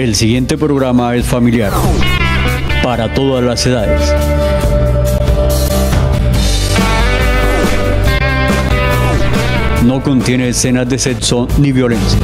El siguiente programa es familiar, para todas las edades. No contiene escenas de sexo ni violencia.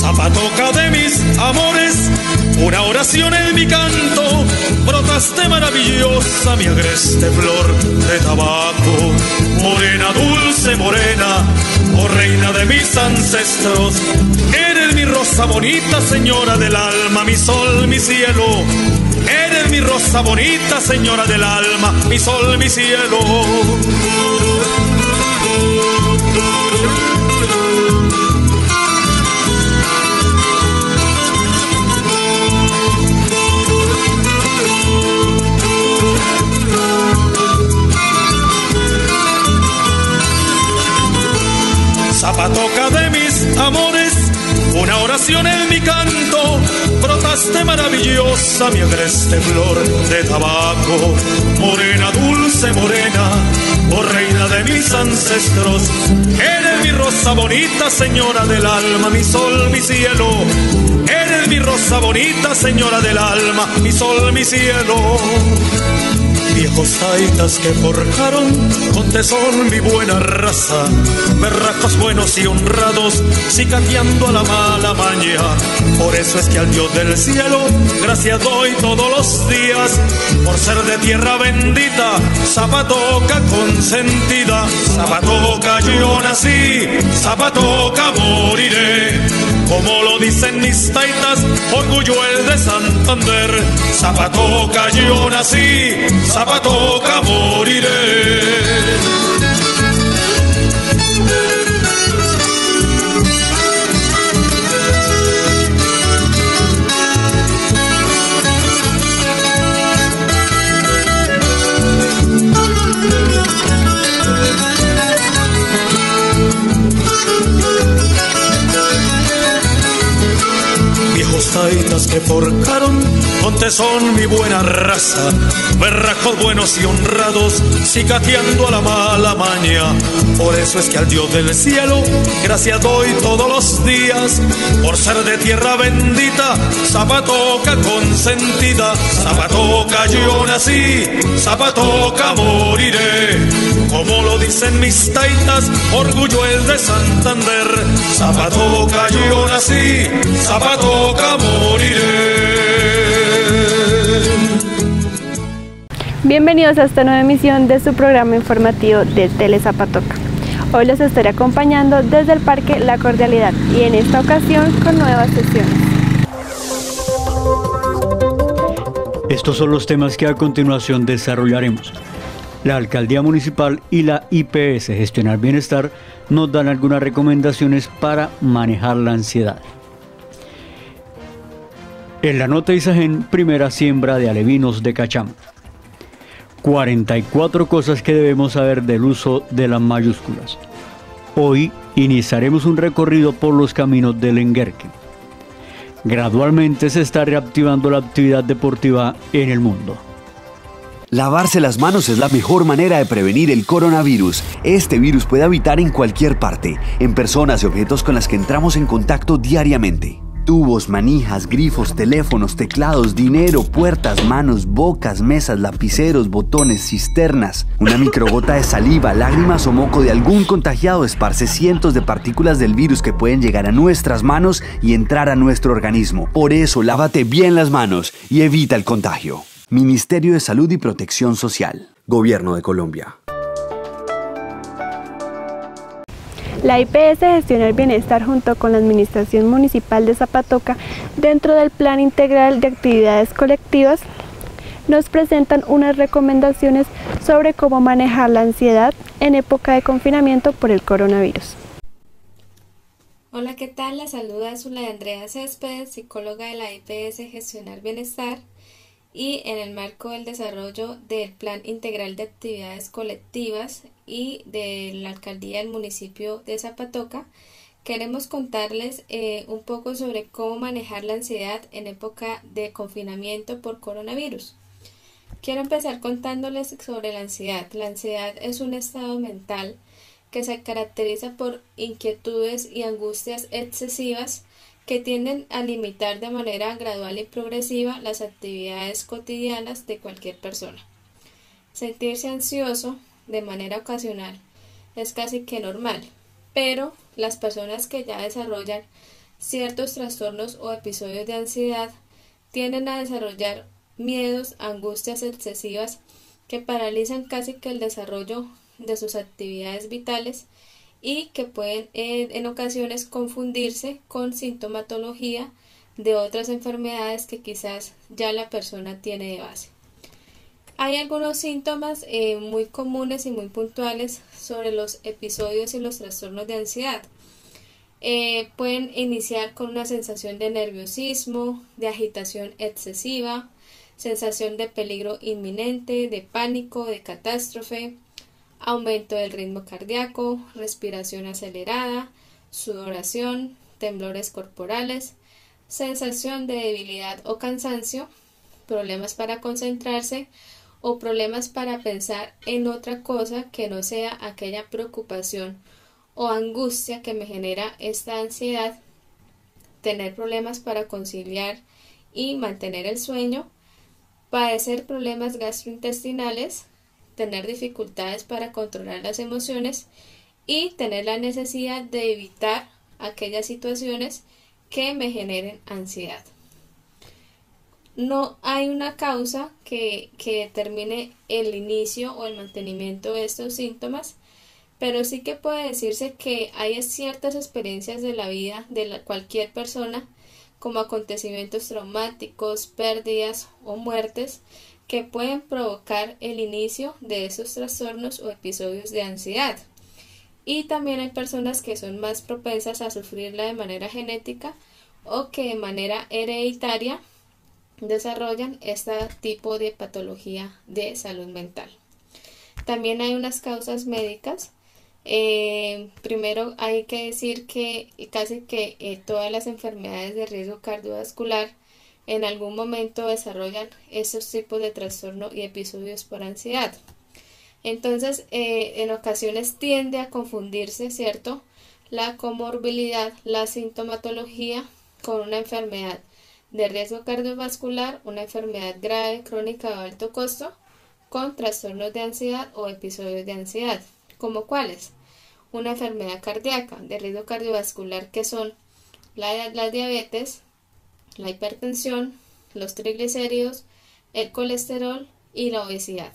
Zapatoca de mis amores, una oración en mi canto, brotaste maravillosa mi agreste flor de tabaco. Morena, dulce morena, oh reina de mis ancestros, eres mi rosa bonita, señora del alma, mi sol, mi cielo. Eres mi rosa bonita, señora del alma, mi sol, mi cielo. Zapatoca de mis amores, una oración en mi canto, brotaste maravillosa mi agreste flor de tabaco. Morena, dulce morena, oh reina de mis ancestros, eres mi rosa bonita, señora del alma, mi sol, mi cielo. Eres mi rosa bonita, señora del alma, mi sol, mi cielo. Viejos taitas que forjaron con tesón mi buena raza, berracos buenos y honrados, cicateando a la mala maña. Por eso es que al Dios del cielo gracias doy todos los días, por ser de tierra bendita, Zapatoca consentida. Zapatoca yo nací, Zapatoca moriré, como lo dicen mis taitas, orgullo es de Santander. Zapatoca yo nací, Zapatoca moriré. Taitas que forjaron con tesón mi buena raza, berracos buenos y honrados, cicateando a la mala maña. Por eso es que al Dios del cielo gracias doy todos los días, por ser de tierra bendita, Zapatoca consentida. Zapatoca yo nací, Zapatoca moriré, como lo dicen mis taitas, orgullo es de Santander. Zapatoca yo nací, Zapatoca moriré. Bienvenidos a esta nueva emisión de su programa informativo de Tele Zapatoca. Hoy los estaré acompañando desde el Parque La Cordialidad y en esta ocasión con nuevas sesiones. Estos son los temas que a continuación desarrollaremos. La Alcaldía Municipal y la IPS Gestionar Bienestar nos dan algunas recomendaciones para manejar la ansiedad. En la nota Isagen, primera siembra de alevinos de Cachama. 44 cosas que debemos saber del uso de las mayúsculas. Hoy iniciaremos un recorrido por los caminos del Enguerque. Gradualmente se está reactivando la actividad deportiva en el mundo. Lavarse las manos es la mejor manera de prevenir el coronavirus. Este virus puede habitar en cualquier parte, en personas y objetos con las que entramos en contacto diariamente. Tubos, manijas, grifos, teléfonos, teclados, dinero, puertas, manos, bocas, mesas, lapiceros, botones, cisternas. Una microgota de saliva, lágrimas o moco de algún contagiado esparce cientos de partículas del virus que pueden llegar a nuestras manos y entrar a nuestro organismo. Por eso, lávate bien las manos y evita el contagio. Ministerio de Salud y Protección Social. Gobierno de Colombia. La IPS Gestiona el Bienestar junto con la Administración Municipal de Zapatoca, dentro del Plan Integral de Actividades Colectivas, nos presentan unas recomendaciones sobre cómo manejar la ansiedad en época de confinamiento por el coronavirus. Hola, ¿qué tal? La saluda Zulay Andrea Céspedes, psicóloga de la IPS Gestionar Bienestar. y en el marco del desarrollo del Plan Integral de Actividades Colectivas y de la Alcaldía del municipio de Zapatoca, queremos contarles un poco sobre cómo manejar la ansiedad en época de confinamiento por coronavirus. Quiero empezar contándoles sobre la ansiedad. La ansiedad es un estado mental que se caracteriza por inquietudes y angustias excesivas que tienden a limitar de manera gradual y progresiva las actividades cotidianas de cualquier persona. Sentirse ansioso de manera ocasional es casi que normal, pero las personas que ya desarrollan ciertos trastornos o episodios de ansiedad tienden a desarrollar miedos, angustias excesivas que paralizan casi que el desarrollo de sus actividades vitales y que pueden en ocasiones confundirse con sintomatología de otras enfermedades que quizás ya la persona tiene de base. Hay algunos síntomas muy comunes y muy puntuales sobre los episodios y los trastornos de ansiedad. Pueden iniciar con una sensación de nerviosismo, de agitación excesiva, sensación de peligro inminente, de pánico, de catástrofe, aumento del ritmo cardíaco, respiración acelerada, sudoración, temblores corporales, sensación de debilidad o cansancio, problemas para concentrarse o problemas para pensar en otra cosa que no sea aquella preocupación o angustia que me genera esta ansiedad, tener problemas para conciliar y mantener el sueño, padecer problemas gastrointestinales, tener dificultades para controlar las emociones y tener la necesidad de evitar aquellas situaciones que me generen ansiedad. No hay una causa que determine el inicio o el mantenimiento de estos síntomas, pero sí que puede decirse que hay ciertas experiencias de la vida de cualquier persona, como acontecimientos traumáticos, pérdidas o muertes, que pueden provocar el inicio de esos trastornos o episodios de ansiedad. Y también hay personas que son más propensas a sufrirla de manera genética o que de manera hereditaria desarrollan este tipo de patología de salud mental. También hay unas causas médicas. Primero hay que decir que casi que todas las enfermedades de riesgo cardiovascular en algún momento desarrollan esos tipos de trastorno y episodios por ansiedad. Entonces, en ocasiones tiende a confundirse, ¿cierto?, la comorbilidad, la sintomatología con una enfermedad de riesgo cardiovascular, una enfermedad grave, crónica o alto costo, con trastornos de ansiedad o episodios de ansiedad. ¿Como cuáles? Una enfermedad cardíaca de riesgo cardiovascular que son la diabetes, la hipertensión, los triglicéridos, el colesterol y la obesidad.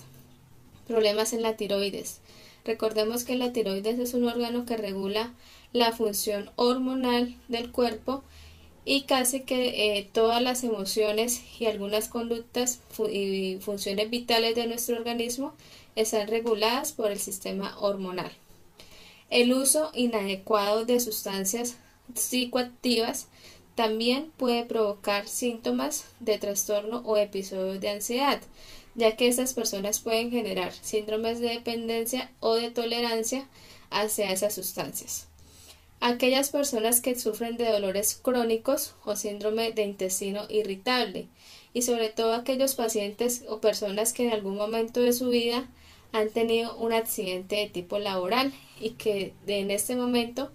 Problemas en la tiroides. Recordemos que la tiroides es un órgano que regula la función hormonal del cuerpo y casi que todas las emociones y algunas conductas y funciones vitales de nuestro organismo están reguladas por el sistema hormonal. El uso inadecuado de sustancias psicoactivas también puede provocar síntomas de trastorno o episodios de ansiedad, ya que estas personas pueden generar síndromes de dependencia o de tolerancia hacia esas sustancias. Aquellas personas que sufren de dolores crónicos o síndrome de intestino irritable, y sobre todo aquellos pacientes o personas que en algún momento de su vida han tenido un accidente de tipo laboral y que en este momento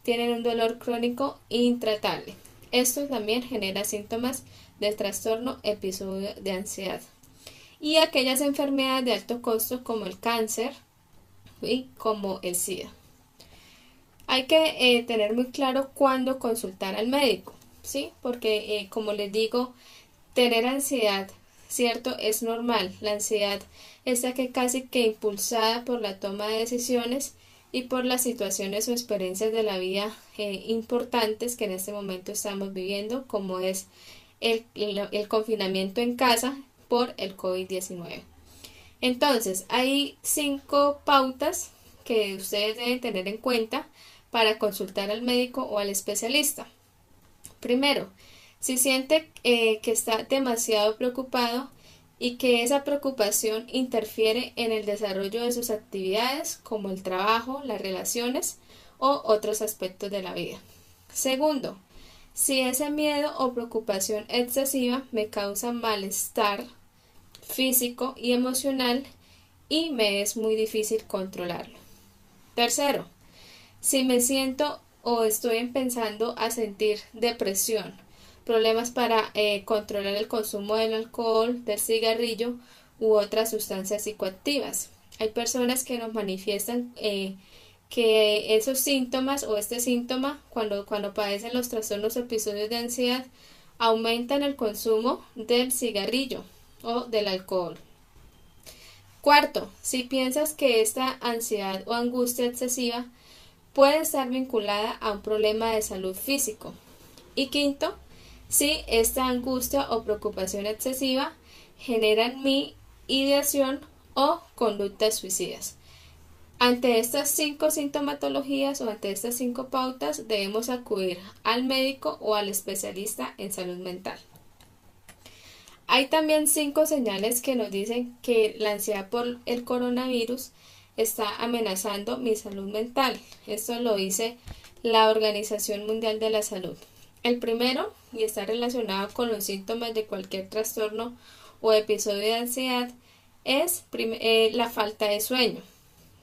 tienen un dolor crónico intratable. Esto también genera síntomas de trastorno episodio de ansiedad. Y aquellas enfermedades de alto costo como el cáncer y como el SIDA. Hay que tener muy claro cuándo consultar al médico, ¿sí? Porque como les digo, tener ansiedad, ¿cierto? Es normal. La ansiedad está que casi que impulsada por la toma de decisiones y por las situaciones o experiencias de la vida importantes que en este momento estamos viviendo, como es el confinamiento en casa por el COVID-19. Entonces, hay 5 pautas que ustedes deben tener en cuenta para consultar al médico o al especialista. Primero, si siente que está demasiado preocupado y que esa preocupación interfiere en el desarrollo de sus actividades como el trabajo, las relaciones o otros aspectos de la vida. Segundo, si ese miedo o preocupación excesiva me causa malestar físico y emocional y me es muy difícil controlarlo. Tercero, si me siento o estoy empezando a sentir depresión, problemas para controlar el consumo del alcohol, del cigarrillo u otras sustancias psicoactivas. Hay personas que nos manifiestan que esos síntomas o este síntoma, cuando padecen los trastornos o episodios de ansiedad, aumentan el consumo del cigarrillo o del alcohol. Cuarto, si piensas que esta ansiedad o angustia excesiva puede estar vinculada a un problema de salud físico. Y quinto, si esta angustia o preocupación excesiva genera en mí ideación o conductas suicidas. Ante estas 5 sintomatologías o ante estas 5 pautas debemos acudir al médico o al especialista en salud mental. Hay también 5 señales que nos dicen que la ansiedad por el coronavirus está amenazando mi salud mental. Esto lo dice la Organización Mundial de la Salud. El primero, y está relacionado con los síntomas de cualquier trastorno o episodio de ansiedad, es la falta de sueño.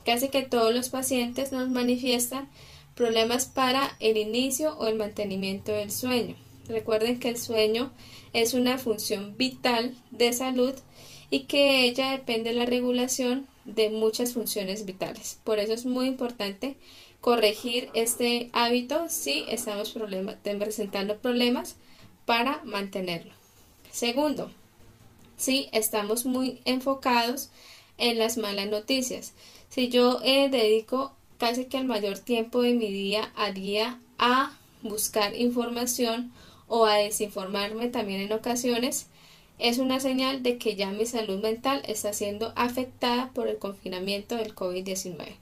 Casi que todos los pacientes nos manifiestan problemas para el inicio o el mantenimiento del sueño. Recuerden que el sueño es una función vital de salud y que ella depende de la regulación de muchas funciones vitales. Por eso es muy importante corregir este hábito si estamos presentando problemas para mantenerlo. Segundo, si estamos muy enfocados en las malas noticias. Si yo dedico casi que el mayor tiempo de mi día a día a buscar información o a desinformarme también en ocasiones, es una señal de que ya mi salud mental está siendo afectada por el confinamiento del COVID-19.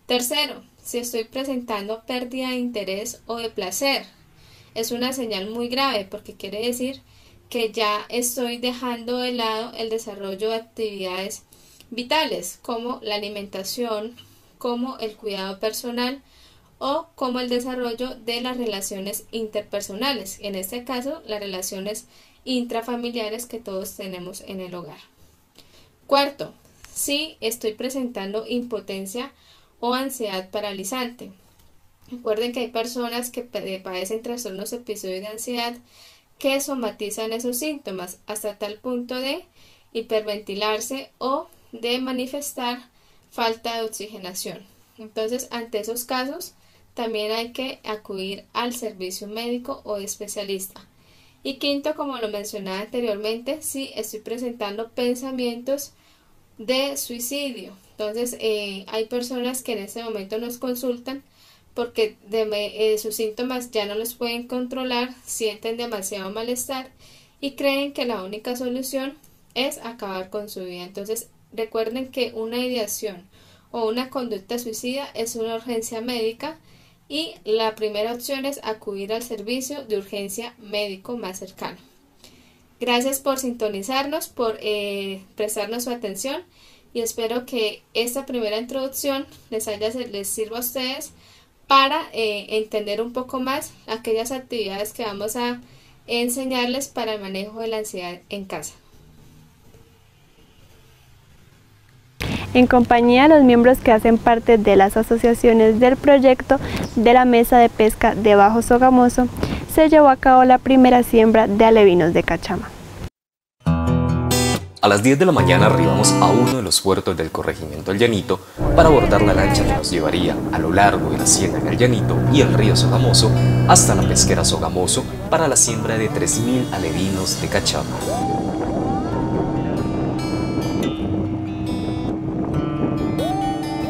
Tercero, si estoy presentando pérdida de interés o de placer, es una señal muy grave porque quiere decir que ya estoy dejando de lado el desarrollo de actividades vitales como la alimentación, como el cuidado personal o como el desarrollo de las relaciones interpersonales, en este caso las relaciones intrafamiliares que todos tenemos en el hogar. Cuarto, si estoy presentando impotencia o ansiedad paralizante. Recuerden que hay personas que padecen trastornos episodios de ansiedad que somatizan esos síntomas hasta tal punto de hiperventilarse o de manifestar falta de oxigenación. Entonces, ante esos casos, también hay que acudir al servicio médico o especialista. Y quinto, como lo mencionaba anteriormente, si estoy presentando pensamientos de suicidio. Entonces, hay personas que en este momento nos consultan porque sus síntomas ya no los pueden controlar, sienten demasiado malestar y creen que la única solución es acabar con su vida. Entonces, recuerden que una ideación o una conducta suicida es una urgencia médica y la primera opción es acudir al servicio de urgencia médico más cercano. Gracias por sintonizarnos, por prestarnos su atención y espero que esta primera introducción les sirva a ustedes para entender un poco más aquellas actividades que vamos a enseñarles para el manejo de la ansiedad en casa. En compañía de los miembros que hacen parte de las asociaciones del proyecto de la Mesa de Pesca de Bajo Sogamoso, se llevó a cabo la primera siembra de alevinos de cachama. A las 10 de la mañana arribamos a uno de los puertos del corregimiento El Llanito para abordar la lancha que nos llevaría a lo largo de la ciénaga El Llanito y el río Sogamoso hasta la pesquera Sogamoso para la siembra de 3.000 alevinos de cachama.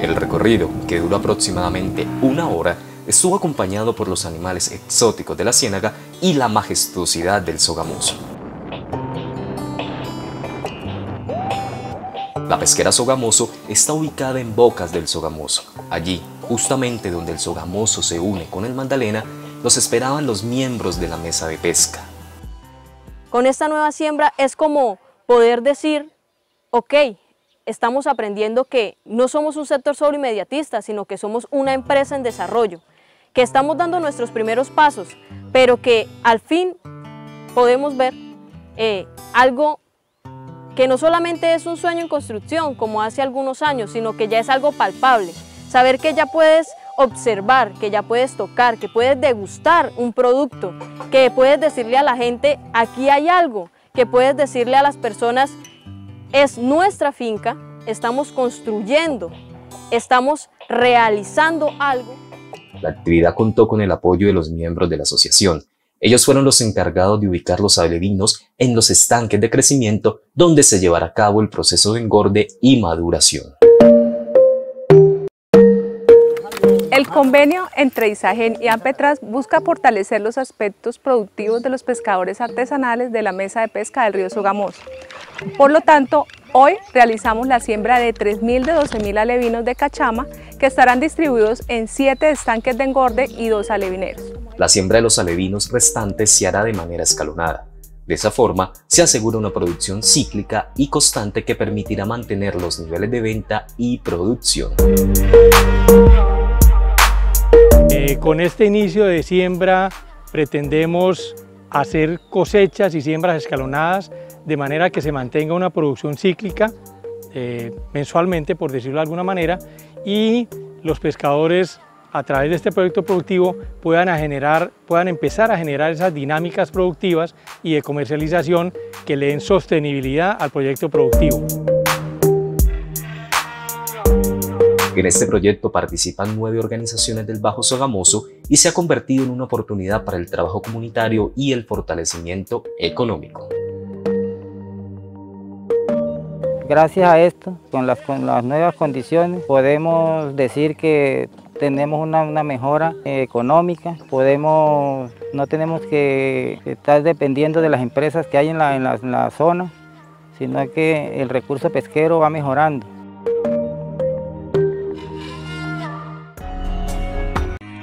El recorrido, que duró aproximadamente 1 hora, estuvo acompañado por los animales exóticos de la ciénaga y la majestuosidad del Sogamoso. La pesquera Sogamoso está ubicada en Bocas del Sogamoso. Allí, justamente donde el Sogamoso se une con el Magdalena, los esperaban los miembros de la mesa de pesca. Con esta nueva siembra es como poder decir, ok, estamos aprendiendo que no somos un sector solo inmediatista, sino que somos una empresa en desarrollo, que estamos dando nuestros primeros pasos, pero que al fin podemos ver algo que no solamente es un sueño en construcción como hace algunos años, sino que ya es algo palpable. Saber que ya puedes observar, que ya puedes tocar, que puedes degustar un producto, que puedes decirle a la gente, aquí hay algo, que puedes decirle a las personas, es nuestra finca, estamos construyendo, estamos realizando algo. La actividad contó con el apoyo de los miembros de la asociación. Ellos fueron los encargados de ubicar los alevinos en los estanques de crecimiento donde se llevará a cabo el proceso de engorde y maduración. El convenio entre Isagen y Ampetras busca fortalecer los aspectos productivos de los pescadores artesanales de la mesa de pesca del río Sogamoso. Por lo tanto, hoy realizamos la siembra de 3.000 de 12.000 alevinos de cachama que estarán distribuidos en 7 estanques de engorde y 2 alevineros. La siembra de los alevinos restantes se hará de manera escalonada. De esa forma, se asegura una producción cíclica y constante que permitirá mantener los niveles de venta y producción. Con este inicio de siembra pretendemos hacer cosechas y siembras escalonadas de manera que se mantenga una producción cíclica mensualmente, por decirlo de alguna manera, y los pescadores a través de este proyecto productivo puedan empezar a generar esas dinámicas productivas y de comercialización que le den sostenibilidad al proyecto productivo. En este proyecto participan 9 organizaciones del Bajo Sogamoso y se ha convertido en una oportunidad para el trabajo comunitario y el fortalecimiento económico. Gracias a esto, con las nuevas condiciones, podemos decir que tenemos una mejora económica, no tenemos que estar dependiendo de las empresas que hay en la zona, sino que el recurso pesquero va mejorando.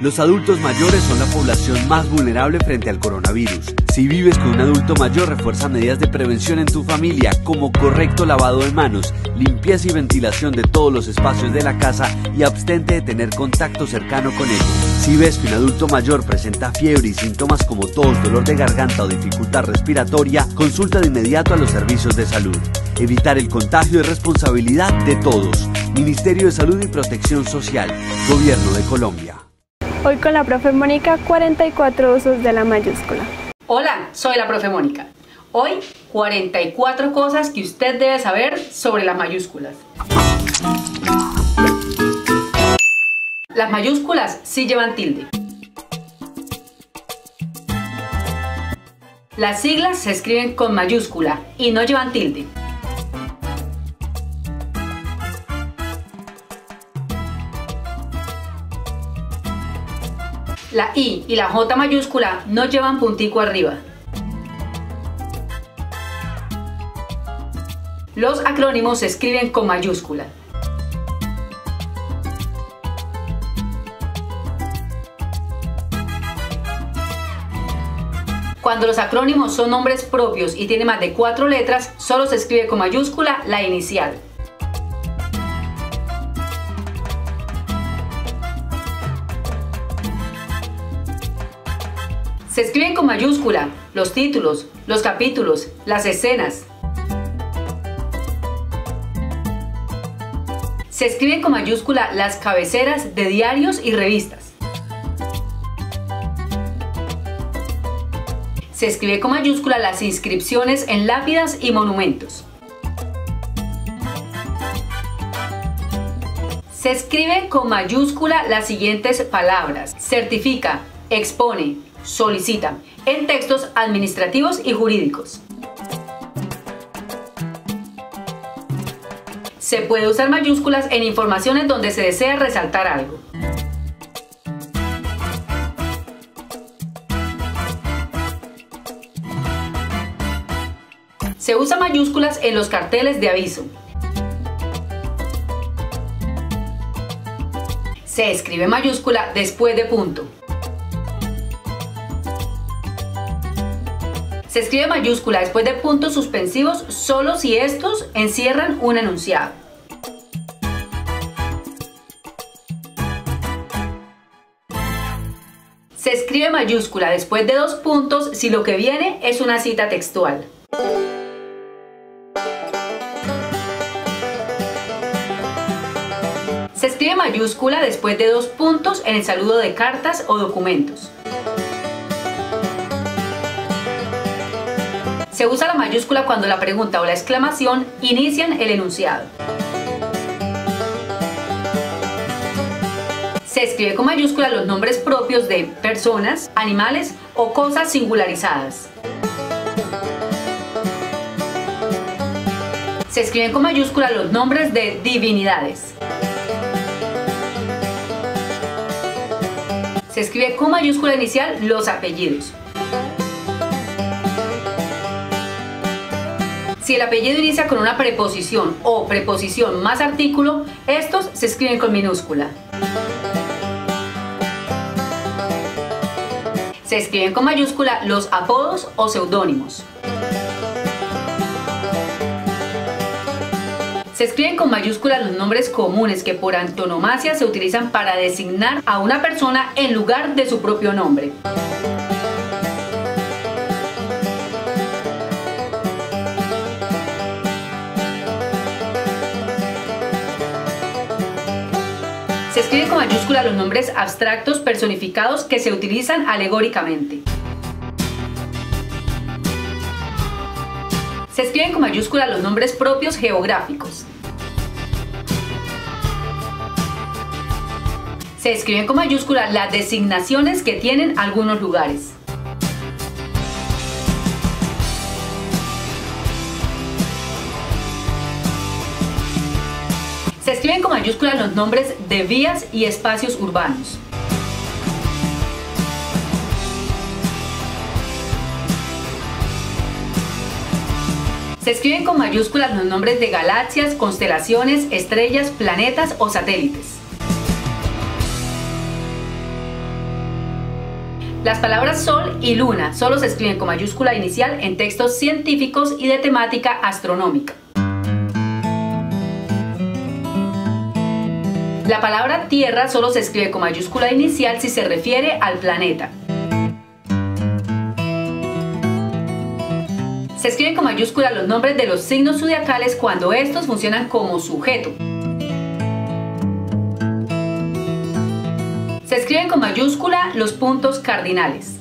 Los adultos mayores son la población más vulnerable frente al coronavirus. Si vives con un adulto mayor, refuerza medidas de prevención en tu familia, como correcto lavado de manos, limpieza y ventilación de todos los espacios de la casa y abstente de tener contacto cercano con ellos. Si ves que un adulto mayor presenta fiebre y síntomas como tos, dolor de garganta o dificultad respiratoria, consulta de inmediato a los servicios de salud. Evitar el contagio es responsabilidad de todos. Ministerio de Salud y Protección Social, Gobierno de Colombia. Hoy con la profe Mónica, 44 usos de la mayúscula. Hola, soy la profe Mónica. Hoy, 44 cosas que usted debe saber sobre las mayúsculas. Las mayúsculas sí llevan tilde. Las siglas se escriben con mayúscula y no llevan tilde. La I y la J mayúscula no llevan puntico arriba. Los acrónimos se escriben con mayúscula. Cuando los acrónimos son nombres propios y tienen más de 4 letras, solo se escribe con mayúscula la inicial. Se escriben con mayúscula los títulos, los capítulos, las escenas. Se escriben con mayúscula las cabeceras de diarios y revistas. Se escribe con mayúscula las inscripciones en lápidas y monumentos. Se escribe con mayúscula las siguientes palabras: certifica, expone, solicita, en textos administrativos y jurídicos. Se puede usar mayúsculas en informaciones donde se desea resaltar algo. Se usa mayúsculas en los carteles de aviso. Se escribe mayúscula después de punto. Se escribe mayúscula después de puntos suspensivos solo si estos encierran un enunciado. Se escribe mayúscula después de 2 puntos si lo que viene es una cita textual. Se escribe mayúscula después de 2 puntos en el saludo de cartas o documentos. Se usa la mayúscula cuando la pregunta o la exclamación inician el enunciado. Se escribe con mayúscula los nombres propios de personas, animales o cosas singularizadas. Se escriben con mayúscula los nombres de divinidades. Se escribe con mayúscula inicial los apellidos. Si el apellido inicia con una preposición o preposición más artículo, estos se escriben con minúscula. Se escriben con mayúscula los apodos o seudónimos. Se escriben con mayúscula los nombres comunes que por antonomasia se utilizan para designar a una persona en lugar de su propio nombre. Se escriben con mayúscula los nombres abstractos personificados que se utilizan alegóricamente. Se escriben con mayúscula los nombres propios geográficos. Se escriben con mayúscula las designaciones que tienen algunos lugares. Se escriben con mayúscula los nombres de vías y espacios urbanos. Se escriben con mayúsculas los nombres de galaxias, constelaciones, estrellas, planetas o satélites. Las palabras sol y luna solo se escriben con mayúscula inicial en textos científicos y de temática astronómica. La palabra tierra solo se escribe con mayúscula inicial si se refiere al planeta. Se escriben con mayúscula los nombres de los signos zodiacales cuando estos funcionan como sujeto. Se escriben con mayúscula los puntos cardinales.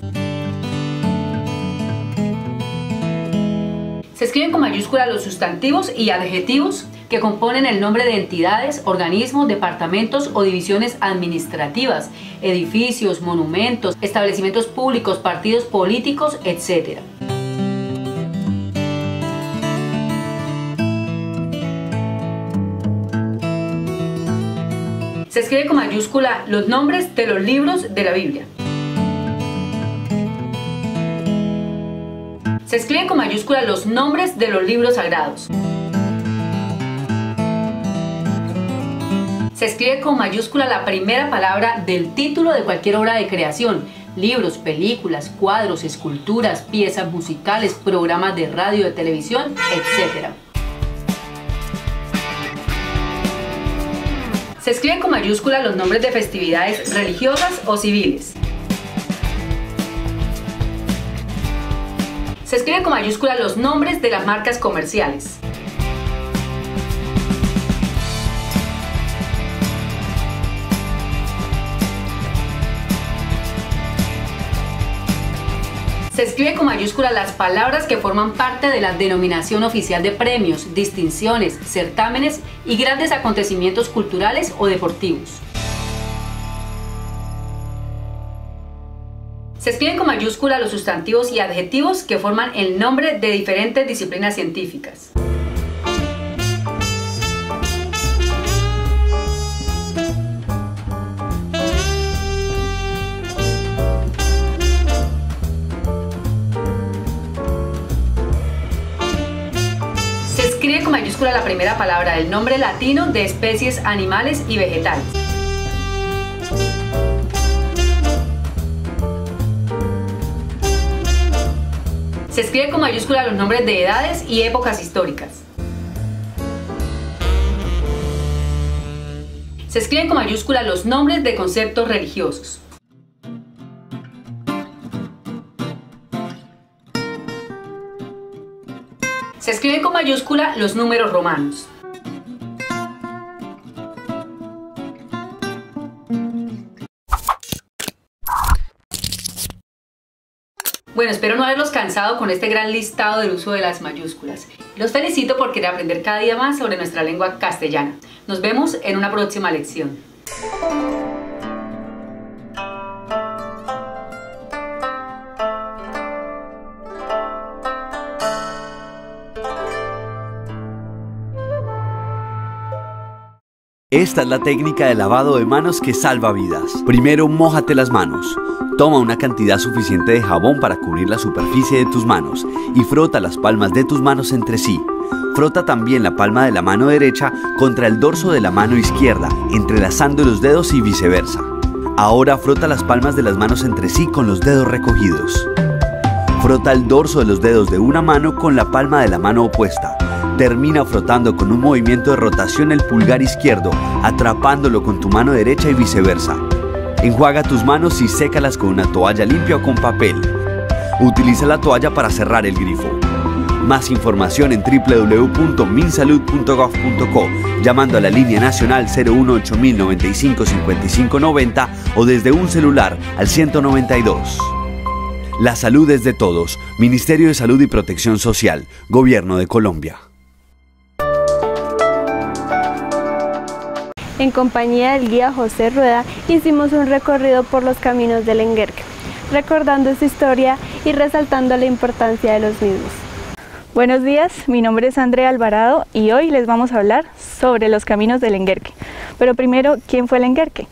Se escriben con mayúscula los sustantivos y adjetivos que componen el nombre de entidades, organismos, departamentos o divisiones administrativas, edificios, monumentos, establecimientos públicos, partidos políticos, etc. Se escribe con mayúscula los nombres de los libros de la Biblia. Se escriben con mayúscula los nombres de los libros sagrados. Se escribe con mayúscula la primera palabra del título de cualquier obra de creación: libros, películas, cuadros, esculturas, piezas musicales, programas de radio, de televisión, etc. Se escriben con mayúscula los nombres de festividades religiosas o civiles. Se escriben con mayúscula los nombres de las marcas comerciales. Se escribe con mayúscula las palabras que forman parte de la denominación oficial de premios, distinciones, certámenes y grandes acontecimientos culturales o deportivos. Se escriben con mayúscula los sustantivos y adjetivos que forman el nombre de diferentes disciplinas científicas. Se escribe con mayúscula la primera palabra del nombre latino de especies animales y vegetales. Se Se escribe con mayúscula los nombres de edades y épocas históricas. Se escriben con mayúscula los nombres de conceptos religiosos. Se escriben con mayúscula los números romanos. Bueno, espero no haberlos cansado con este gran listado del uso de las mayúsculas. Los felicito por querer aprender cada día más sobre nuestra lengua castellana. Nos vemos en una próxima lección. Esta es la técnica de lavado de manos que salva vidas. Primero, mójate las manos. Toma una cantidad suficiente de jabón para cubrir la superficie de tus manos y frota las palmas de tus manos entre sí. Frota también la palma de la mano derecha contra el dorso de la mano izquierda, entrelazando los dedos y viceversa. Ahora frota las palmas de las manos entre sí con los dedos recogidos. Frota el dorso de los dedos de una mano con la palma de la mano opuesta. Termina frotando con un movimiento de rotación el pulgar izquierdo, atrapándolo con tu mano derecha y viceversa. Enjuaga tus manos y sécalas con una toalla limpia o con papel. Utiliza la toalla para cerrar el grifo. Más información en www.minsalud.gov.co, llamando a la línea nacional 018 095 55 90 o desde un celular al 192. La salud es de todos. Ministerio de Salud y Protección Social, Gobierno de Colombia. En compañía del guía José Rueda, hicimos un recorrido por los caminos del Lenguerque, recordando su historia y resaltando la importancia de los mismos. Buenos días, mi nombre es Andrea Alvarado y hoy les vamos a hablar sobre los caminos del Lenguerque. Pero primero, ¿quién fue Lenguerque?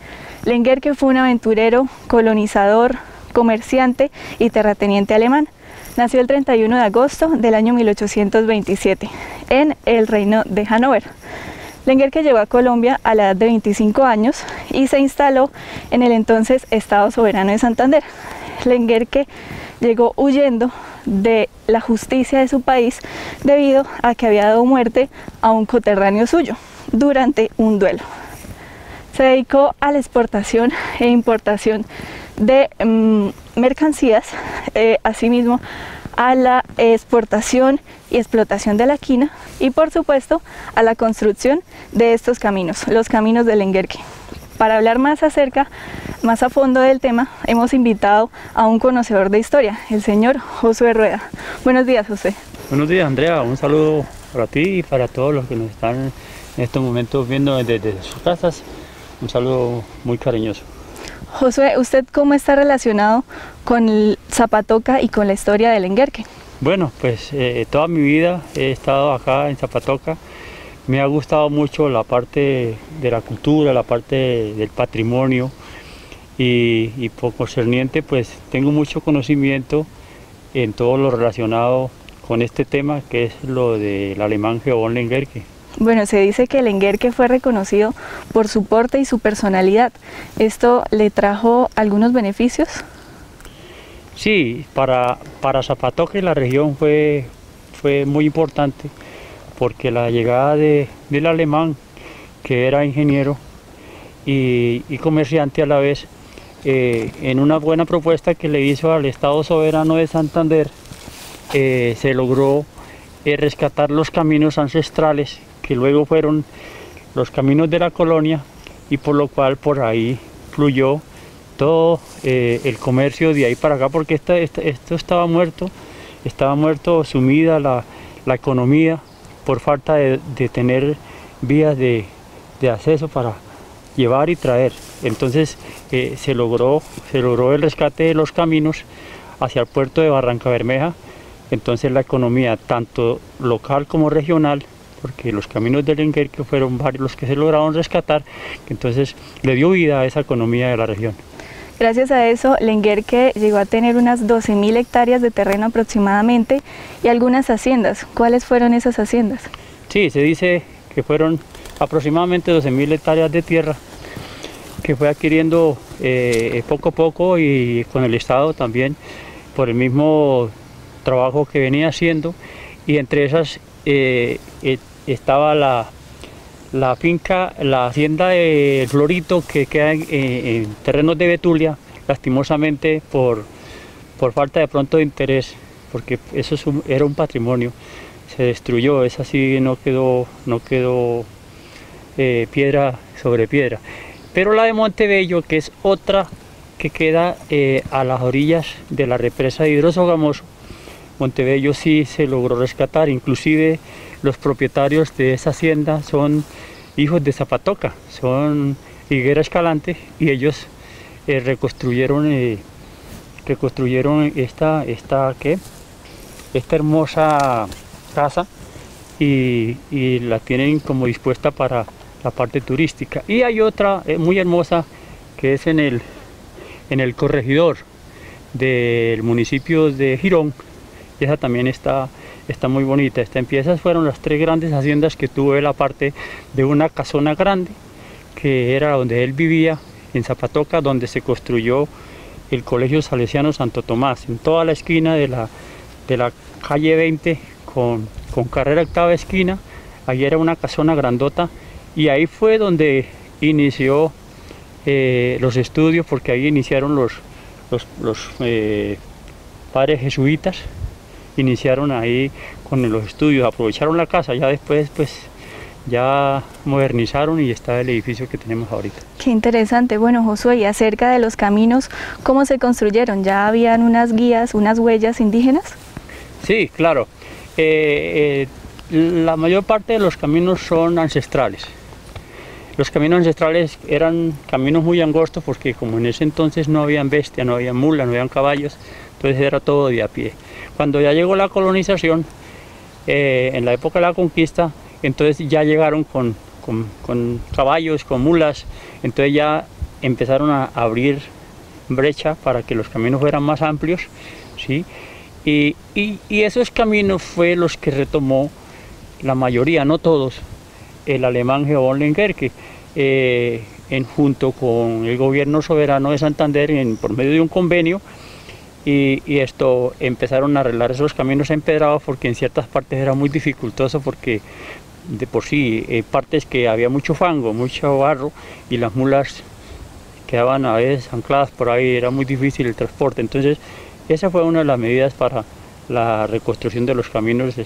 Lenguerque fue un aventurero, colonizador, comerciante y terrateniente alemán. Nació el 31 de agosto del año 1827 en el Reino de Hannover. Lenguerque llegó a Colombia a la edad de 25 años y se instaló en el entonces Estado Soberano de Santander. Lenguerque llegó huyendo de la justicia de su país debido a que había dado muerte a un coterráneo suyo durante un duelo. Se dedicó a la exportación e importación de mercancías, asimismo a la exportación y explotación de la quina y por supuesto a la construcción de estos caminos, los caminos del Lenguerque. Para hablar más a fondo del tema, hemos invitado a un conocedor de historia, el señor Josué Rueda. Buenos días, José. Buenos días, Andrea. Un saludo para ti y para todos los que nos están en estos momentos viendo desde sus casas. Un saludo muy cariñoso. Josué, ¿usted cómo está relacionado con el Zapatoca y con la historia del Lenguerque? Bueno, pues toda mi vida he estado acá en Zapatoca. Me ha gustado mucho la parte de la cultura, la parte del patrimonio y por concerniente pues tengo mucho conocimiento en todo lo relacionado con este tema que es lo del alemán Georg Lenguerque. Bueno, se dice que Lenguerque fue reconocido por su porte y su personalidad. ¿Esto le trajo algunos beneficios? Sí, para Zapatoca y la región fue muy importante porque la llegada del alemán, que era ingeniero y comerciante a la vez, en una buena propuesta que le hizo al Estado Soberano de Santander, se logró rescatar los caminos ancestrales que luego fueron los caminos de la colonia y por lo cual por ahí fluyó todo el comercio de ahí para acá porque esto estaba muerto, sumida la economía por falta de tener vías de acceso para llevar y traer. Entonces se logró el rescate de los caminos hacia el puerto de Barrancabermeja. Entonces la economía tanto local como regional, porque los caminos del Lenguerque fueron varios los que se lograron rescatar, entonces le dio vida a esa economía de la región. Gracias a eso, Lenguerque llegó a tener unas 12.000 hectáreas de terreno aproximadamente y algunas haciendas. ¿Cuáles fueron esas haciendas? Sí, se dice que fueron aproximadamente 12.000 hectáreas de tierra que fue adquiriendo poco a poco y con el Estado también por el mismo trabajo que venía haciendo, y entre esas estaba la finca, la hacienda de Florito, que queda en terrenos de Betulia, lastimosamente por falta de pronto de interés, porque eso era un patrimonio, se destruyó, esa sí no quedó piedra sobre piedra. Pero la de Montebello, que es otra que queda a las orillas de la represa de Hidrosogamoso, Montebello sí se logró rescatar, inclusive los propietarios de esa hacienda son hijos de Zapatoca, son Higuera Escalante, y ellos reconstruyeron esta hermosa casa y la tienen como dispuesta para la parte turística. Y hay otra muy hermosa que es en el corregidor del municipio de Girón, y esa también está muy bonita. Esas fueron las 3 grandes haciendas que tuve, la parte de una casona grande que era donde él vivía en Zapatoca, donde se construyó el Colegio Salesiano Santo Tomás, en toda la esquina de la calle 20 con carrera octava esquina. Allí era una casona grandota, y ahí fue donde inició los estudios, porque ahí iniciaron los padres jesuitas, iniciaron ahí con los estudios, aprovecharon la casa, ya después pues ya modernizaron y está el edificio que tenemos ahorita. Qué interesante. Bueno, Josué, y acerca de los caminos, ¿cómo se construyeron? ¿Ya habían unas guías, unas huellas indígenas? Sí, claro. La mayor parte de los caminos son ancestrales. Los caminos ancestrales eran caminos muy angostos, porque como en ese entonces no habían bestia, no había mula, no habían caballos, entonces era todo de a pie. Cuando ya llegó la colonización, en la época de la conquista, entonces ya llegaron con caballos, con mulas, entonces ya empezaron a abrir brecha para que los caminos fueran más amplios, ¿sí? Y esos caminos fue los que retomó la mayoría, no todos, el alemán Georg Lengerke, junto con el gobierno soberano de Santander, por medio de un convenio, y esto empezaron a arreglar esos caminos empedrados, porque en ciertas partes era muy dificultoso, porque de por sí partes que había mucho fango, mucho barro, y las mulas quedaban a veces ancladas por ahí, era muy difícil el transporte. Entonces esa fue una de las medidas para la reconstrucción de los caminos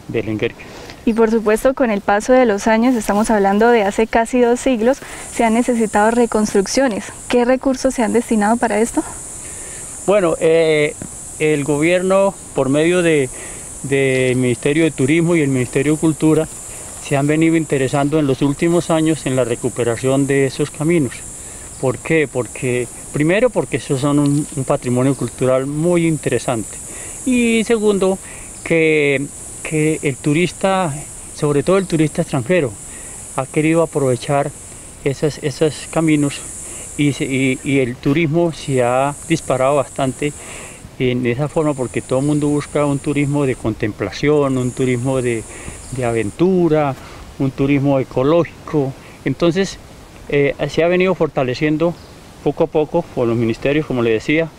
de Lengerke. Y por supuesto, con el paso de los años, estamos hablando de hace casi 2 siglos, se han necesitado reconstrucciones. ¿Qué recursos se han destinado para esto? Bueno, el gobierno, por medio del Ministerio de Turismo y el Ministerio de Cultura, se han venido interesando en los últimos años en la recuperación de esos caminos. ¿Por qué? Primero, porque esos son un patrimonio cultural muy interesante. Y segundo, que el turista, sobre todo el turista extranjero, ha querido aprovechar esos caminos, y el turismo se ha disparado bastante en esa forma, porque todo el mundo busca un turismo de contemplación, un turismo de aventura, un turismo ecológico. Entonces se ha venido fortaleciendo poco a poco por los ministerios, como le decía.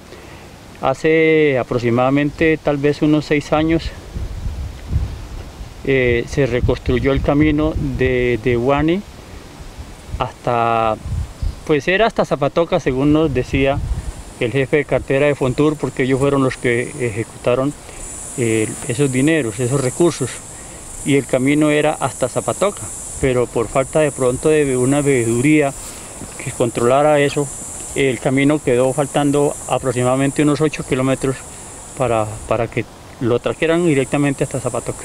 Hace aproximadamente tal vez unos 6 años se reconstruyó el camino de Guane hasta, pues era hasta Zapatoca, según nos decía el jefe de cartera de Fontur, porque ellos fueron los que ejecutaron esos dineros, esos recursos, y el camino era hasta Zapatoca, pero por falta de pronto de una veeduría que controlara eso, el camino quedó faltando aproximadamente unos 8 kilómetros para que lo trajeran directamente hasta Zapatoca.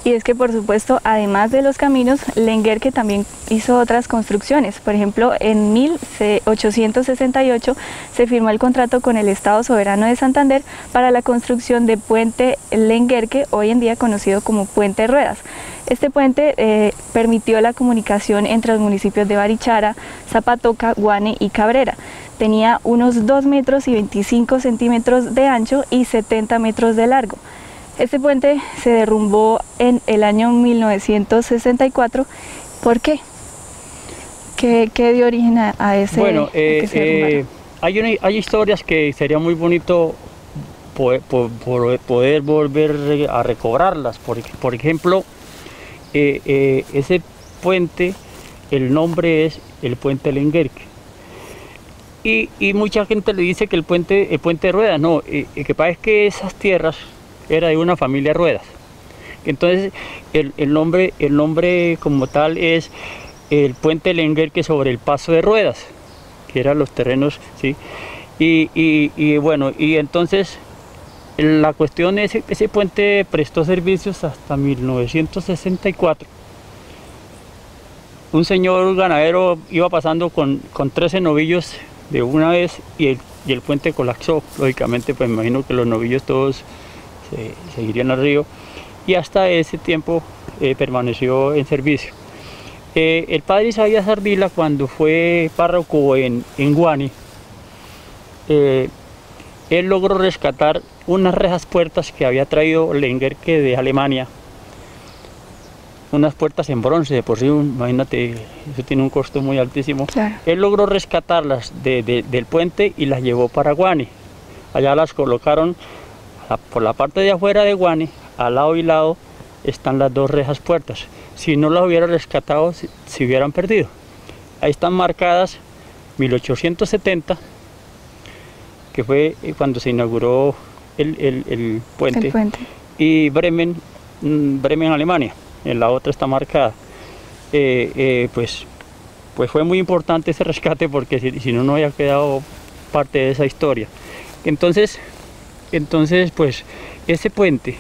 Y es que, por supuesto, además de los caminos, Lengerke también hizo otras construcciones. Por ejemplo, en 1868 se firmó el contrato con el Estado Soberano de Santander para la construcción de Puente Lengerke, hoy en día conocido como Puente Ruedas. Este puente permitió la comunicación entre los municipios de Barichara, Zapatoca, Guane y Cabrera. Tenía unos 2 metros y 25 centímetros de ancho y 70 metros de largo. Este puente se derrumbó en el año 1964. ¿Por qué? ¿Qué dio origen a ese? Bueno, hay historias que sería muy bonito poder volver a recobrarlas. Por ejemplo, ese puente, el nombre es el puente Lenguerque. Y mucha gente le dice que el puente de Ruedas, no, que pasa es que esas tierras era de una familia Ruedas. Entonces el nombre como tal es el puente Lenguerque sobre el paso de Ruedas, que eran los terrenos, ¿sí? Y bueno, y entonces la cuestión es ese puente prestó servicios hasta 1964. Un señor ganadero iba pasando con 13 novillos de una vez y el puente colapsó. Lógicamente, pues me imagino que los novillos todos se irían al río, y hasta ese tiempo permaneció en servicio. El padre Isaías Ardila, cuando fue párroco en Guani, él logró rescatar unas rejas puertas que había traído Lenguerque de Alemania, unas puertas en bronce, de por sí, imagínate, eso tiene un costo muy altísimo. Claro. Él logró rescatarlas del puente y las llevó para Guani. Allá las colocaron por la parte de afuera de Guani, al lado y lado están las dos rejas puertas. Si no las hubiera rescatado, se hubieran perdido. Ahí están marcadas 1870, que fue cuando se inauguró el puente, y Bremen, Alemania. En la otra está marcada. Pues fue muy importante ese rescate, porque si no, no había quedado parte de esa historia. Entonces pues ese puente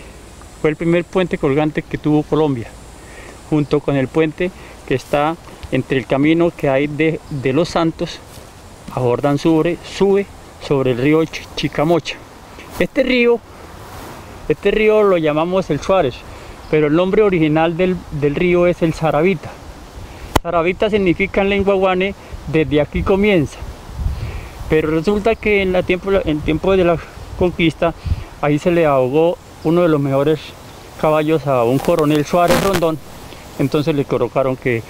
fue el primer puente colgante que tuvo Colombia, junto con el puente que está entre el camino que hay de Los Santos a Jordán sube sobre el río Chicamocha. Este río lo llamamos el Suárez, pero el nombre original del río es el Saravita. Saravita significa en lengua guane, desde aquí comienza. Pero resulta que en tiempo de la conquista, ahí se le ahogó uno de los mejores caballos a un coronel Suárez Rondón. Entonces le colocaron que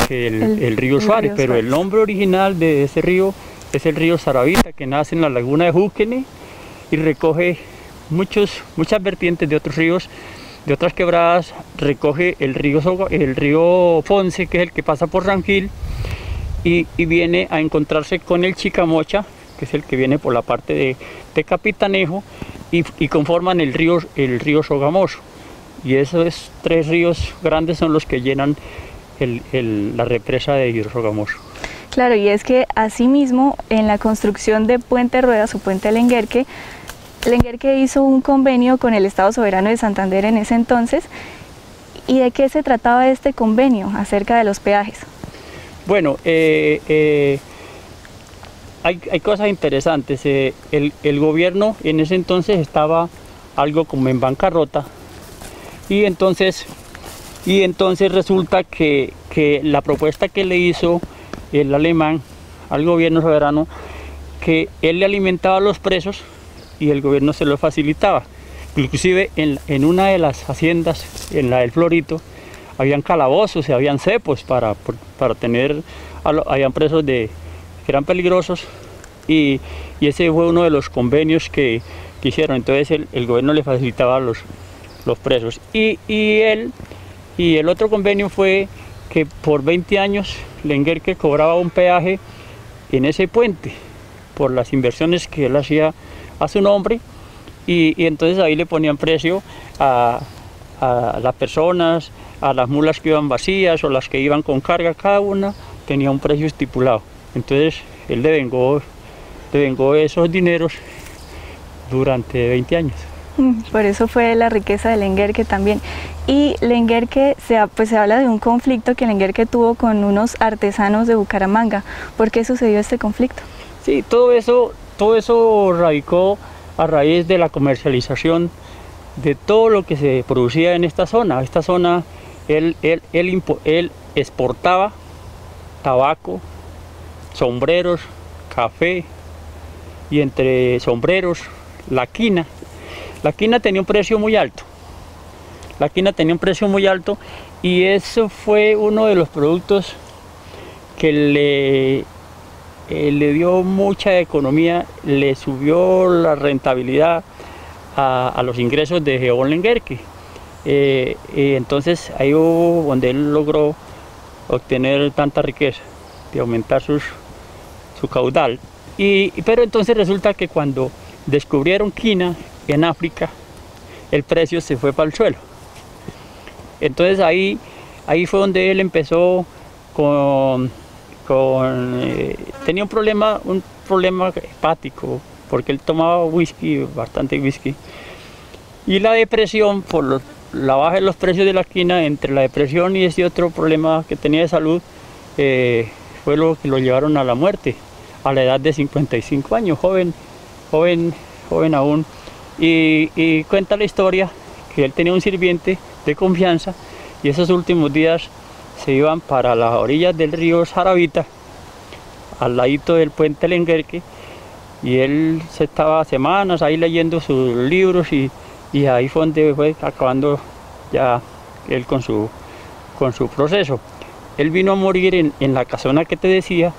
el río Suárez, pero el nombre original de ese río es el río Saravita, que nace en la laguna de Júquene y recoge muchas vertientes de otros ríos, de otras quebradas. Recoge el río Ponce, que es el que pasa por Rangil, y viene a encontrarse con el Chicamocha, que es el que viene por la parte de Capitanejo, y conforman el río Sogamoso. Y esos tres ríos grandes son los que llenan la represa de Hidrosogamoso. Claro, y es que asimismo en la construcción de Puente Ruedas o Puente Lenguerque, Lenguerque hizo un convenio con el Estado Soberano de Santander en ese entonces. ¿Y de qué se trataba este convenio acerca de los peajes? Bueno, hay cosas interesantes. El gobierno en ese entonces estaba algo como en bancarrota, y entonces resulta que la propuesta que le hizo el alemán al gobierno soberano, que él le alimentaba a los presos y el gobierno se lo facilitaba. Inclusive en una de las haciendas, en la del Florito, habían calabozos y habían cepos para tener, habían presos que eran peligrosos, y ese fue uno de los convenios que hicieron. Entonces el gobierno le facilitaba a los presos. Y el otro convenio fue que por 20 años Lenguerque cobraba un peaje en ese puente por las inversiones que él hacía a su nombre, y entonces ahí le ponían precio a las personas, a las mulas que iban vacías o las que iban con carga. Cada una tenía un precio estipulado. Entonces él devengó esos dineros durante 20 años. Por eso fue la riqueza de Lenguerque también. Y Lenguerque, se habla de un conflicto que Lenguerque tuvo con unos artesanos de Bucaramanga. ¿Por qué sucedió este conflicto? Sí, todo eso radicó a raíz de la comercialización de todo lo que se producía en esta zona. Esta zona, él exportaba tabaco, sombreros, café, y entre sombreros, la quina. La quina tenía un precio muy alto. Y eso fue uno de los productos que le dio mucha economía, le subió la rentabilidad a los ingresos de Geobón Lenguerque. Entonces ahí hubo donde él logró obtener tanta riqueza, de aumentar su caudal. Pero entonces resulta que cuando descubrieron quina en África, el precio se fue para el suelo. Entonces ahí fue donde él empezó tenía un problema hepático, porque él tomaba whisky, bastante whisky. Y la depresión, por la baja de los precios de la quina, entre la depresión y ese otro problema que tenía de salud, fue lo que lo llevaron a la muerte, a la edad de 55 años, joven aún. Y cuenta la historia que él tenía un sirviente de confianza, y esos últimos días se iban para las orillas del río Saravita, al ladito del puente Lenguerque, y él se estaba semanas ahí leyendo sus libros, y ahí fue donde fue acabando ya él con su proceso. Él vino a morir en la casona que te decía,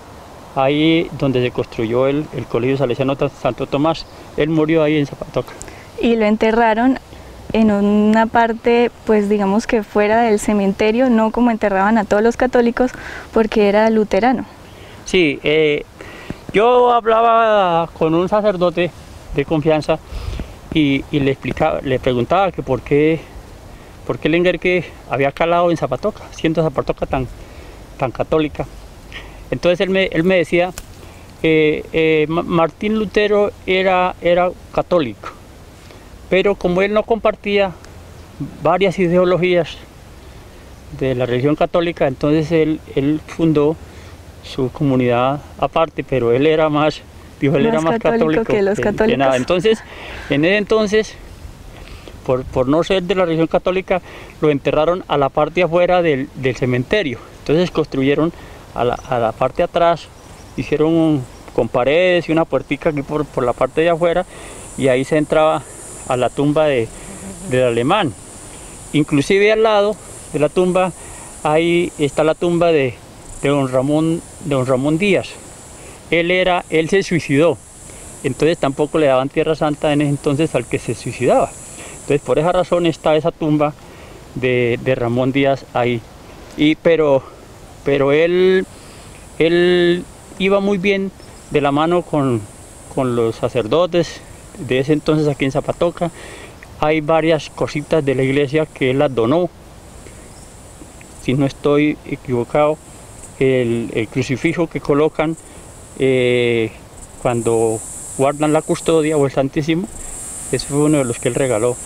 ahí donde se construyó el Colegio Salesiano Santo Tomás. Él murió ahí en Zapatoca. Y lo enterraron en una parte, pues digamos que fuera del cementerio, no como enterraban a todos los católicos, porque era luterano. Sí, yo hablaba con un sacerdote de confianza y le preguntaba que por qué Lenguerque había calado en Zapatoca, siendo Zapatoca tan católica. Entonces él me decía que Martín Lutero era católico, pero como él no compartía varias ideologías de la religión católica, entonces él fundó su comunidad aparte, pero él era más católico que los católicos. Que nada. Entonces, en ese entonces, por no ser de la religión católica, lo enterraron a la parte afuera del cementerio. Entonces construyeron a la parte de atrás, hicieron con paredes y una puertica aquí por la parte de afuera, y ahí se entraba a la tumba del alemán. Inclusive al lado de la tumba, ahí está la tumba de don Ramón Díaz. Él se suicidó, entonces tampoco le daban Tierra Santa en ese entonces al que se suicidaba. Entonces por esa razón está esa tumba de Ramón Díaz ahí. Pero él iba muy bien de la mano con los sacerdotes de ese entonces aquí en Zapatoca. Hay varias cositas de la iglesia que él las donó, si no estoy equivocado. El crucifijo que colocan cuando guardan la custodia, o el Santísimo, ese fue uno de los que él regaló.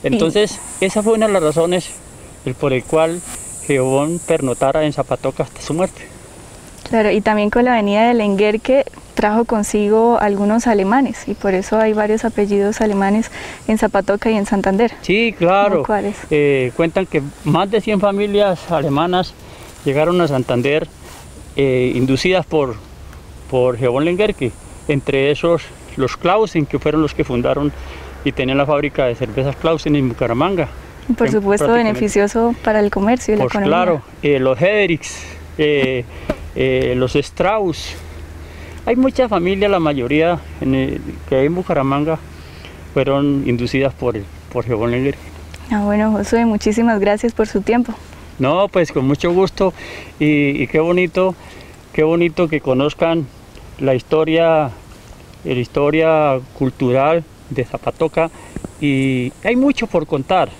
Entonces, esa fue una de las razones por el cual Geobón pernotara en Zapatoca hasta su muerte. Claro, y también con la venida de Lenguerque trajo consigo algunos alemanes, y por eso hay varios apellidos alemanes en Zapatoca y en Santander. Sí, claro. ¿Cuáles? Cuentan que más de 100 familias alemanas llegaron a Santander, inducidas por Geobón Lenguerque, entre esos los Clausen, que fueron los que fundaron y tenían la fábrica de cervezas Clausen en Bucaramanga. Y por supuesto beneficioso para el comercio y la economía. Claro, los Hederichs, los Strauss. Hay mucha familia, la mayoría que hay en Bucaramanga fueron inducidas por Geobón Lenguerque. Bueno, Josué, muchísimas gracias por su tiempo. No, pues con mucho gusto, y qué bonito que conozcan la historia cultural de Zapatoca, y hay mucho por contar,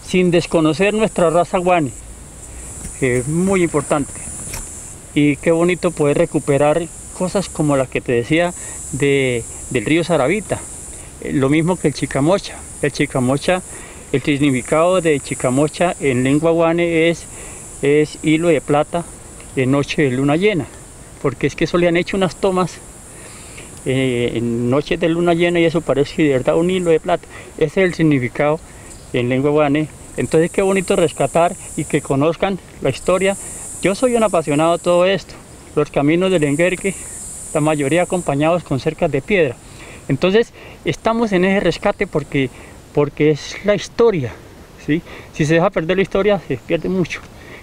sin desconocer nuestra raza guane, que es muy importante. Y qué bonito poder recuperar cosas como la que te decía del río Saravita, lo mismo que el Chicamocha. El significado de Chicamocha en lengua guane es hilo de plata en noche de luna llena, porque es que eso le han hecho unas tomas en noches de luna llena, y eso parece de verdad un hilo de plata. Ese es el significado en lengua guane. Entonces qué bonito rescatar y que conozcan la historia. Yo soy un apasionado de todo esto, los caminos de Lenguerque, la mayoría acompañados con cercas de piedra. Entonces estamos en ese rescate porque es la historia, ¿sí? Si se deja perder la historia, se pierde mucho.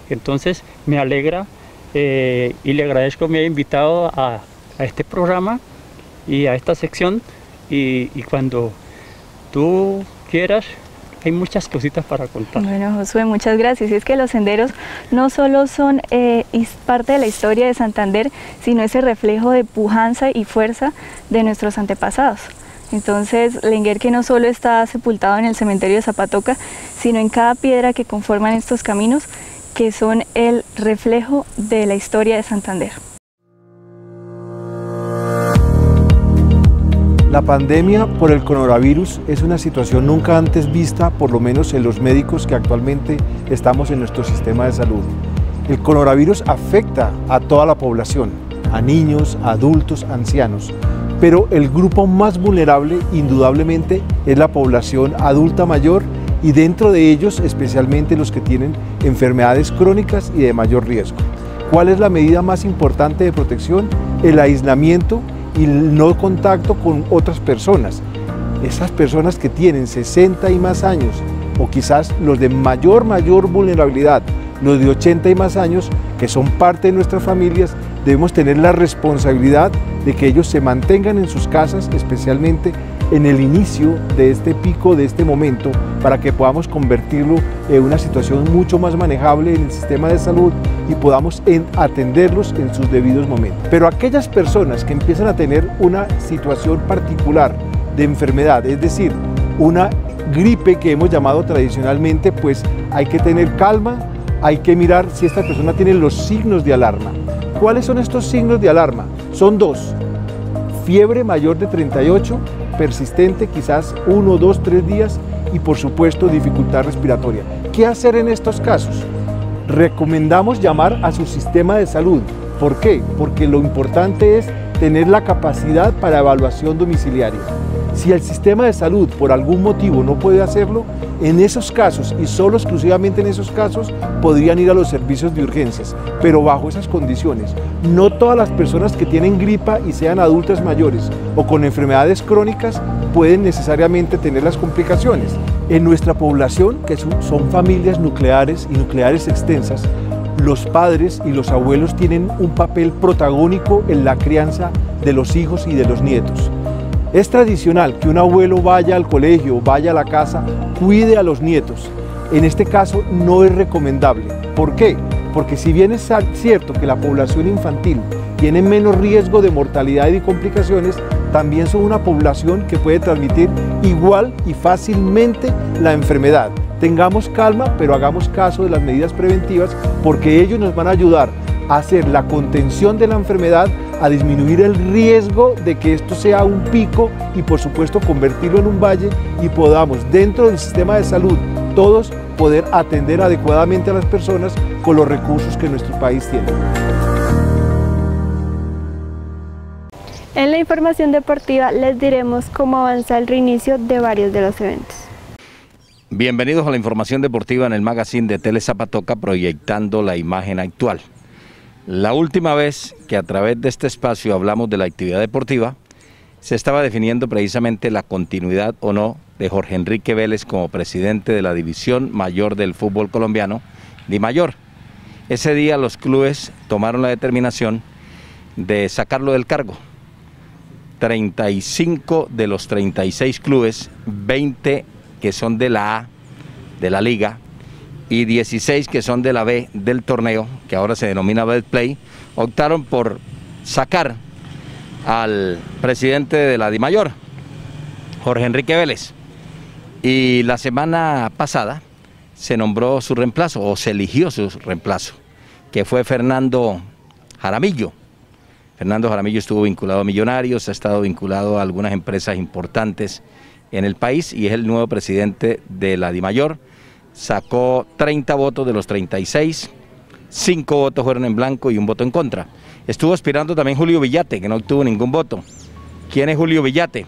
Entonces me alegra y le agradezco que me haya invitado a este programa y a esta sección, y cuando tú quieras, hay muchas cositas para contar. Bueno, Josué, muchas gracias. Y es que los senderos no solo son parte de la historia de Santander, sino ese reflejo de pujanza y fuerza de nuestros antepasados. Entonces, Lenguerque no solo está sepultado en el cementerio de Zapatoca, sino en cada piedra que conforman estos caminos, que son el reflejo de la historia de Santander. La pandemia por el coronavirus es una situación nunca antes vista, por lo menos en los médicos que actualmente estamos en nuestro sistema de salud. El coronavirus afecta a toda la población, a niños, adultos, ancianos, pero el grupo más vulnerable indudablemente es la población adulta mayor y dentro de ellos especialmente los que tienen enfermedades crónicas y de mayor riesgo. ¿Cuál es la medida más importante de protección? El aislamiento y el no contacto con otras personas. Esas personas que tienen 60 y más años o quizás los de mayor vulnerabilidad, los de 80 y más años, que son parte de nuestras familias, debemos tener la responsabilidad de que ellos se mantengan en sus casas, especialmente en el inicio de este pico, de este momento, para que podamos convertirlo en una situación mucho más manejable en el sistema de salud y podamos atenderlos en sus debidos momentos. Pero aquellas personas que empiezan a tener una situación particular de enfermedad, es decir, una gripe que hemos llamado tradicionalmente, pues hay que tener calma, hay que mirar si esta persona tiene los signos de alarma. ¿Cuáles son estos signos de alarma? Son dos: fiebre mayor de 38, persistente, quizás 1, 2, 3 días, y por supuesto dificultad respiratoria. ¿Qué hacer en estos casos? Recomendamos llamar a su sistema de salud. ¿Por qué? Porque lo importante es tener la capacidad para evaluación domiciliaria. Si el sistema de salud por algún motivo no puede hacerlo, en esos casos y solo exclusivamente en esos casos podrían ir a los servicios de urgencias, pero bajo esas condiciones. No todas las personas que tienen gripa y sean adultas mayores o con enfermedades crónicas pueden necesariamente tener las complicaciones. En nuestra población, que son familias nucleares y nucleares extensas, los padres y los abuelos tienen un papel protagónico en la crianza de los hijos y de los nietos. Es tradicional que un abuelo vaya al colegio, vaya a la casa, cuide a los nietos. En este caso no es recomendable. ¿Por qué? Porque si bien es cierto que la población infantil tiene menos riesgo de mortalidad y de complicaciones, también son una población que puede transmitir igual y fácilmente la enfermedad. Tengamos calma, pero hagamos caso de las medidas preventivas, porque ellos nos van a ayudar a hacer la contención de la enfermedad, a disminuir el riesgo de que esto sea un pico y por supuesto convertirlo en un valle y podamos dentro del sistema de salud todos poder atender adecuadamente a las personas con los recursos que nuestro país tiene. En la información deportiva les diremos cómo avanza el reinicio de varios de los eventos. Bienvenidos a la información deportiva en el magazine de Tele Zapatoca, proyectando la imagen actual. La última vez que a través de este espacio hablamos de la actividad deportiva, se estaba definiendo precisamente la continuidad o no de Jorge Enrique Vélez como presidente de la División Mayor del fútbol colombiano, DIMAYOR. Ese día los clubes tomaron la determinación de sacarlo del cargo. 35 de los 36 clubes, 20 que son de la A, de la liga, y 16 que son de la B del torneo, que ahora se denomina Betplay, optaron por sacar al presidente de la DIMAYOR, Jorge Enrique Vélez. Y la semana pasada se nombró su reemplazo, o se eligió su reemplazo, que fue Fernando Jaramillo. Fernando Jaramillo estuvo vinculado a Millonarios, ha estado vinculado a algunas empresas importantes en el país y es el nuevo presidente de la DIMAYOR. Sacó 30 votos de los 36, 5 votos fueron en blanco y 1 voto en contra. Estuvo aspirando también Julio Villate, que no obtuvo ningún voto. ¿Quién es Julio Villate?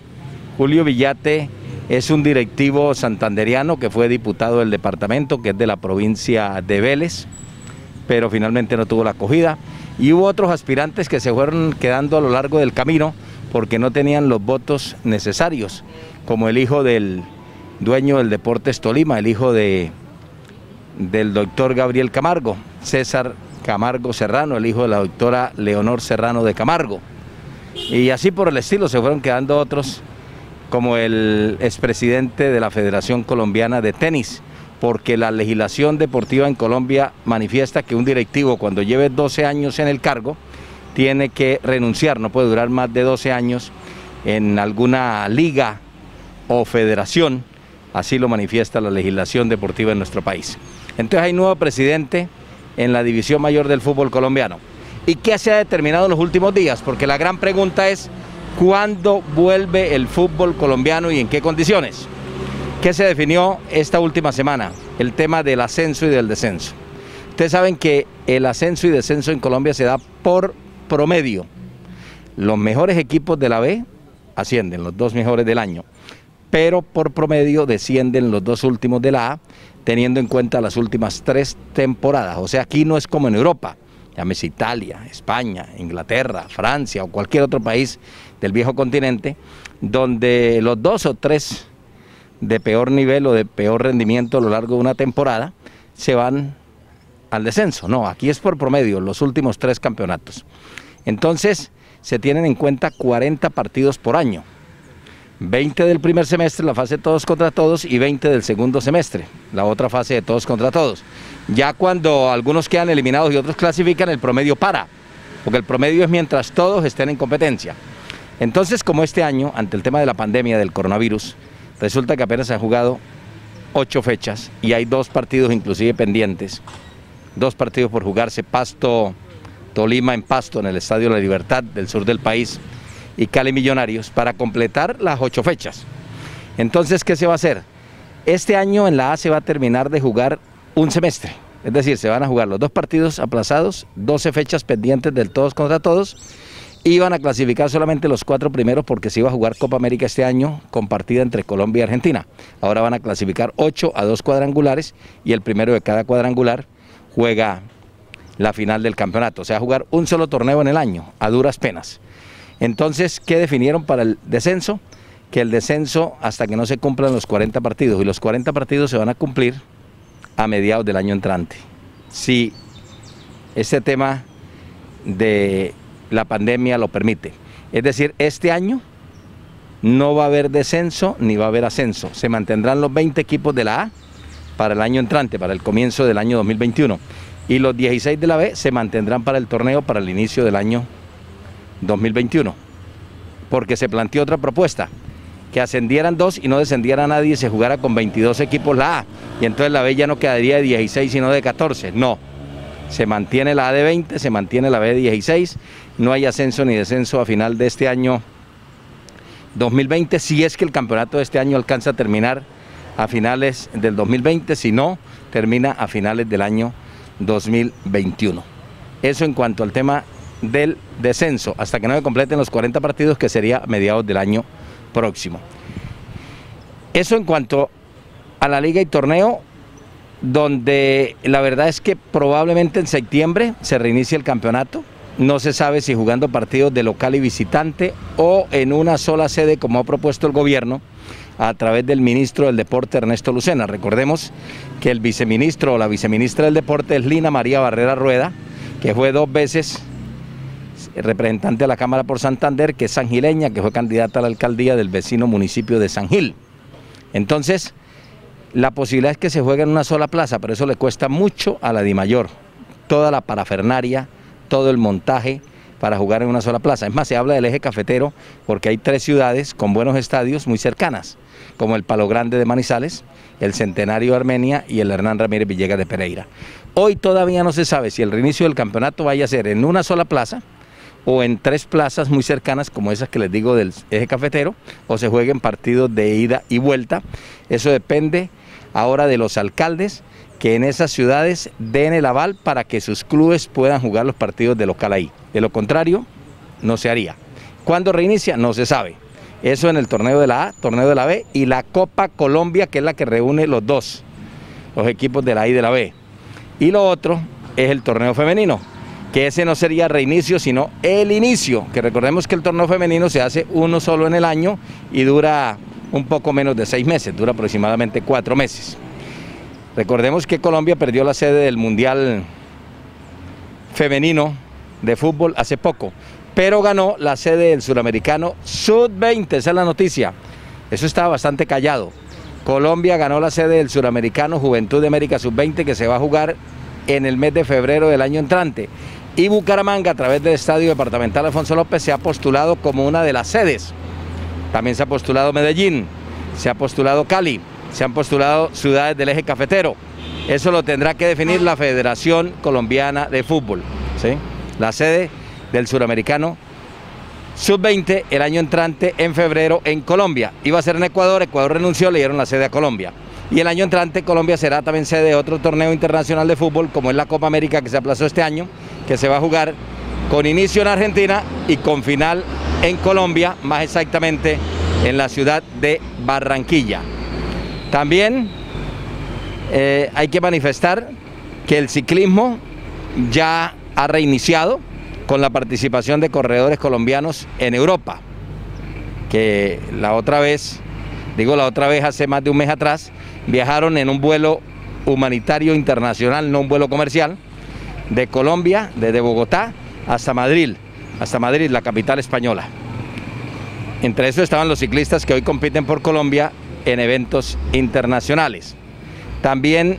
Julio Villate es un directivo santanderiano que fue diputado del departamento, que es de la provincia de Vélez, pero finalmente no tuvo la acogida. Y hubo otros aspirantes que se fueron quedando a lo largo del camino porque no tenían los votos necesarios, como el hijo del dueño del Deportes Tolima, el hijo del doctor Gabriel Camargo, César Camargo Serrano, el hijo de la doctora Leonor Serrano de Camargo. Y así por el estilo se fueron quedando otros como el expresidente de la Federación Colombiana de Tenis, porque la legislación deportiva en Colombia manifiesta que un directivo, cuando lleve 12 años en el cargo, tiene que renunciar, no puede durar más de 12 años en alguna liga o federación, así lo manifiesta la legislación deportiva en nuestro país. Entonces hay nuevo presidente en la división mayor del fútbol colombiano. ¿Y qué se ha determinado en los últimos días? Porque la gran pregunta es, ¿cuándo vuelve el fútbol colombiano y en qué condiciones? ¿Qué se definió esta última semana? El tema del ascenso y del descenso. Ustedes saben que el ascenso y descenso en Colombia se da por promedio. Los mejores equipos de la B ascienden, los 2 mejores del año, pero por promedio descienden los 2 últimos de la A, teniendo en cuenta las últimas 3 temporadas. O sea, aquí no es como en Europa, llámese Italia, España, Inglaterra, Francia o cualquier otro país del viejo continente, donde los 2 o 3 de peor nivel o de peor rendimiento a lo largo de una temporada se van al descenso. No, aquí es por promedio, los últimos 3 campeonatos. Entonces se tienen en cuenta 40 partidos por año, 20 del primer semestre, la fase de todos contra todos, y 20 del segundo semestre, la otra fase de todos contra todos. Ya cuando algunos quedan eliminados y otros clasifican, el promedio para, porque el promedio es mientras todos estén en competencia. Entonces, como este año, ante el tema de la pandemia del coronavirus, resulta que apenas se han jugado 8 fechas y hay 2 partidos inclusive pendientes, 2 partidos por jugarse, Pasto Tolima en Pasto, en el Estadio La Libertad del sur del país, y Cali Millonarios, para completar las 8 fechas. Entonces, ¿qué se va a hacer? Este año en la A se va a terminar de jugar un semestre, es decir, se van a jugar los 2 partidos aplazados, 12 fechas pendientes del todos contra todos, y van a clasificar solamente los 4 primeros porque se iba a jugar Copa América este año compartida entre Colombia y Argentina. Ahora van a clasificar 8 a 2 cuadrangulares y el primero de cada cuadrangular juega la final del campeonato. O sea, jugar un solo torneo en el año, a duras penas. Entonces, ¿qué definieron para el descenso? Que el descenso hasta que no se cumplan los 40 partidos, y los 40 partidos se van a cumplir a mediados del año entrante. Si este tema de la pandemia lo permite. Es decir, este año no va a haber descenso ni va a haber ascenso. Se mantendrán los 20 equipos de la A para el año entrante, para el comienzo del año 2021. Y los 16 de la B se mantendrán para el torneo para el inicio del año 2021. Porque se planteó otra propuesta, que ascendieran 2 y no descendiera nadie y se jugara con 22 equipos la A. Y entonces la B ya no quedaría de 16 sino de 14. No, se mantiene la A de 20, se mantiene la B de 16. No hay ascenso ni descenso a final de este año 2020, si es que el campeonato de este año alcanza a terminar a finales del 2020, si no, termina a finales del año 2021. Eso en cuanto al tema del descenso, hasta que no se completen los 40 partidos, que sería a mediados del año próximo. Eso en cuanto a la liga y torneo, donde la verdad es que probablemente en septiembre se reinicie el campeonato. No se sabe si jugando partidos de local y visitante o en una sola sede, como ha propuesto el gobierno a través del ministro del Deporte, Ernesto Lucena. Recordemos que el viceministro o la viceministra del Deporte es Lina María Barrera Rueda, que fue 2 veces representante de la Cámara por Santander, que es sangileña, que fue candidata a la alcaldía del vecino municipio de San Gil. Entonces, la posibilidad es que se juegue en una sola plaza, pero eso le cuesta mucho a la DIMAYOR, toda la parafernaria, todo el montaje para jugar en una sola plaza. Es más, se habla del eje cafetero porque hay 3 ciudades con buenos estadios muy cercanas, como el Palo Grande de Manizales, el Centenario de Armenia y el Hernán Ramírez Villegas de Pereira. Hoy todavía no se sabe si el reinicio del campeonato vaya a ser en una sola plaza o en 3 plazas muy cercanas, como esas que les digo del eje cafetero, o se jueguen partidos de ida y vuelta. Eso depende ahora de los alcaldes, que en esas ciudades den el aval para que sus clubes puedan jugar los partidos de local ahí. De lo contrario, no se haría. ¿Cuándo reinicia? No se sabe. Eso en el torneo de la A, torneo de la B y la Copa Colombia, que es la que reúne los equipos de la A y de la B. Y lo otro es el torneo femenino, que ese no sería reinicio, sino el inicio, que recordemos que el torneo femenino se hace uno solo en el año y dura un poco menos de 6 meses, dura aproximadamente 4 meses. Recordemos que Colombia perdió la sede del Mundial Femenino de Fútbol hace poco, pero ganó la sede del Suramericano Sub-20, esa es la noticia. Eso estaba bastante callado. Colombia ganó la sede del Suramericano Juventud de América Sub-20, que se va a jugar en el mes de febrero del año entrante. Y Bucaramanga, a través del Estadio Departamental Alfonso López, se ha postulado como una de las sedes. También se ha postulado Medellín, se ha postulado Cali, se han postulado ciudades del eje cafetero. Eso lo tendrá que definir la Federación Colombiana de Fútbol, ¿sí? La sede del Suramericano Sub-20 el año entrante en febrero en Colombia. Iba a ser en Ecuador, Ecuador renunció, le dieron la sede a Colombia. Y el año entrante Colombia será también sede de otro torneo internacional de fútbol, como es la Copa América, que se aplazó este año, que se va a jugar con inicio en Argentina y con final en Colombia, más exactamente en la ciudad de Barranquilla. También hay que manifestar que el ciclismo ya ha reiniciado con la participación de corredores colombianos en Europa, que la otra vez hace más de un mes atrás, viajaron en un vuelo humanitario internacional, no un vuelo comercial, de Colombia, desde Bogotá hasta Madrid, la capital española. Entre eso estaban los ciclistas que hoy compiten por Colombia en eventos internacionales. También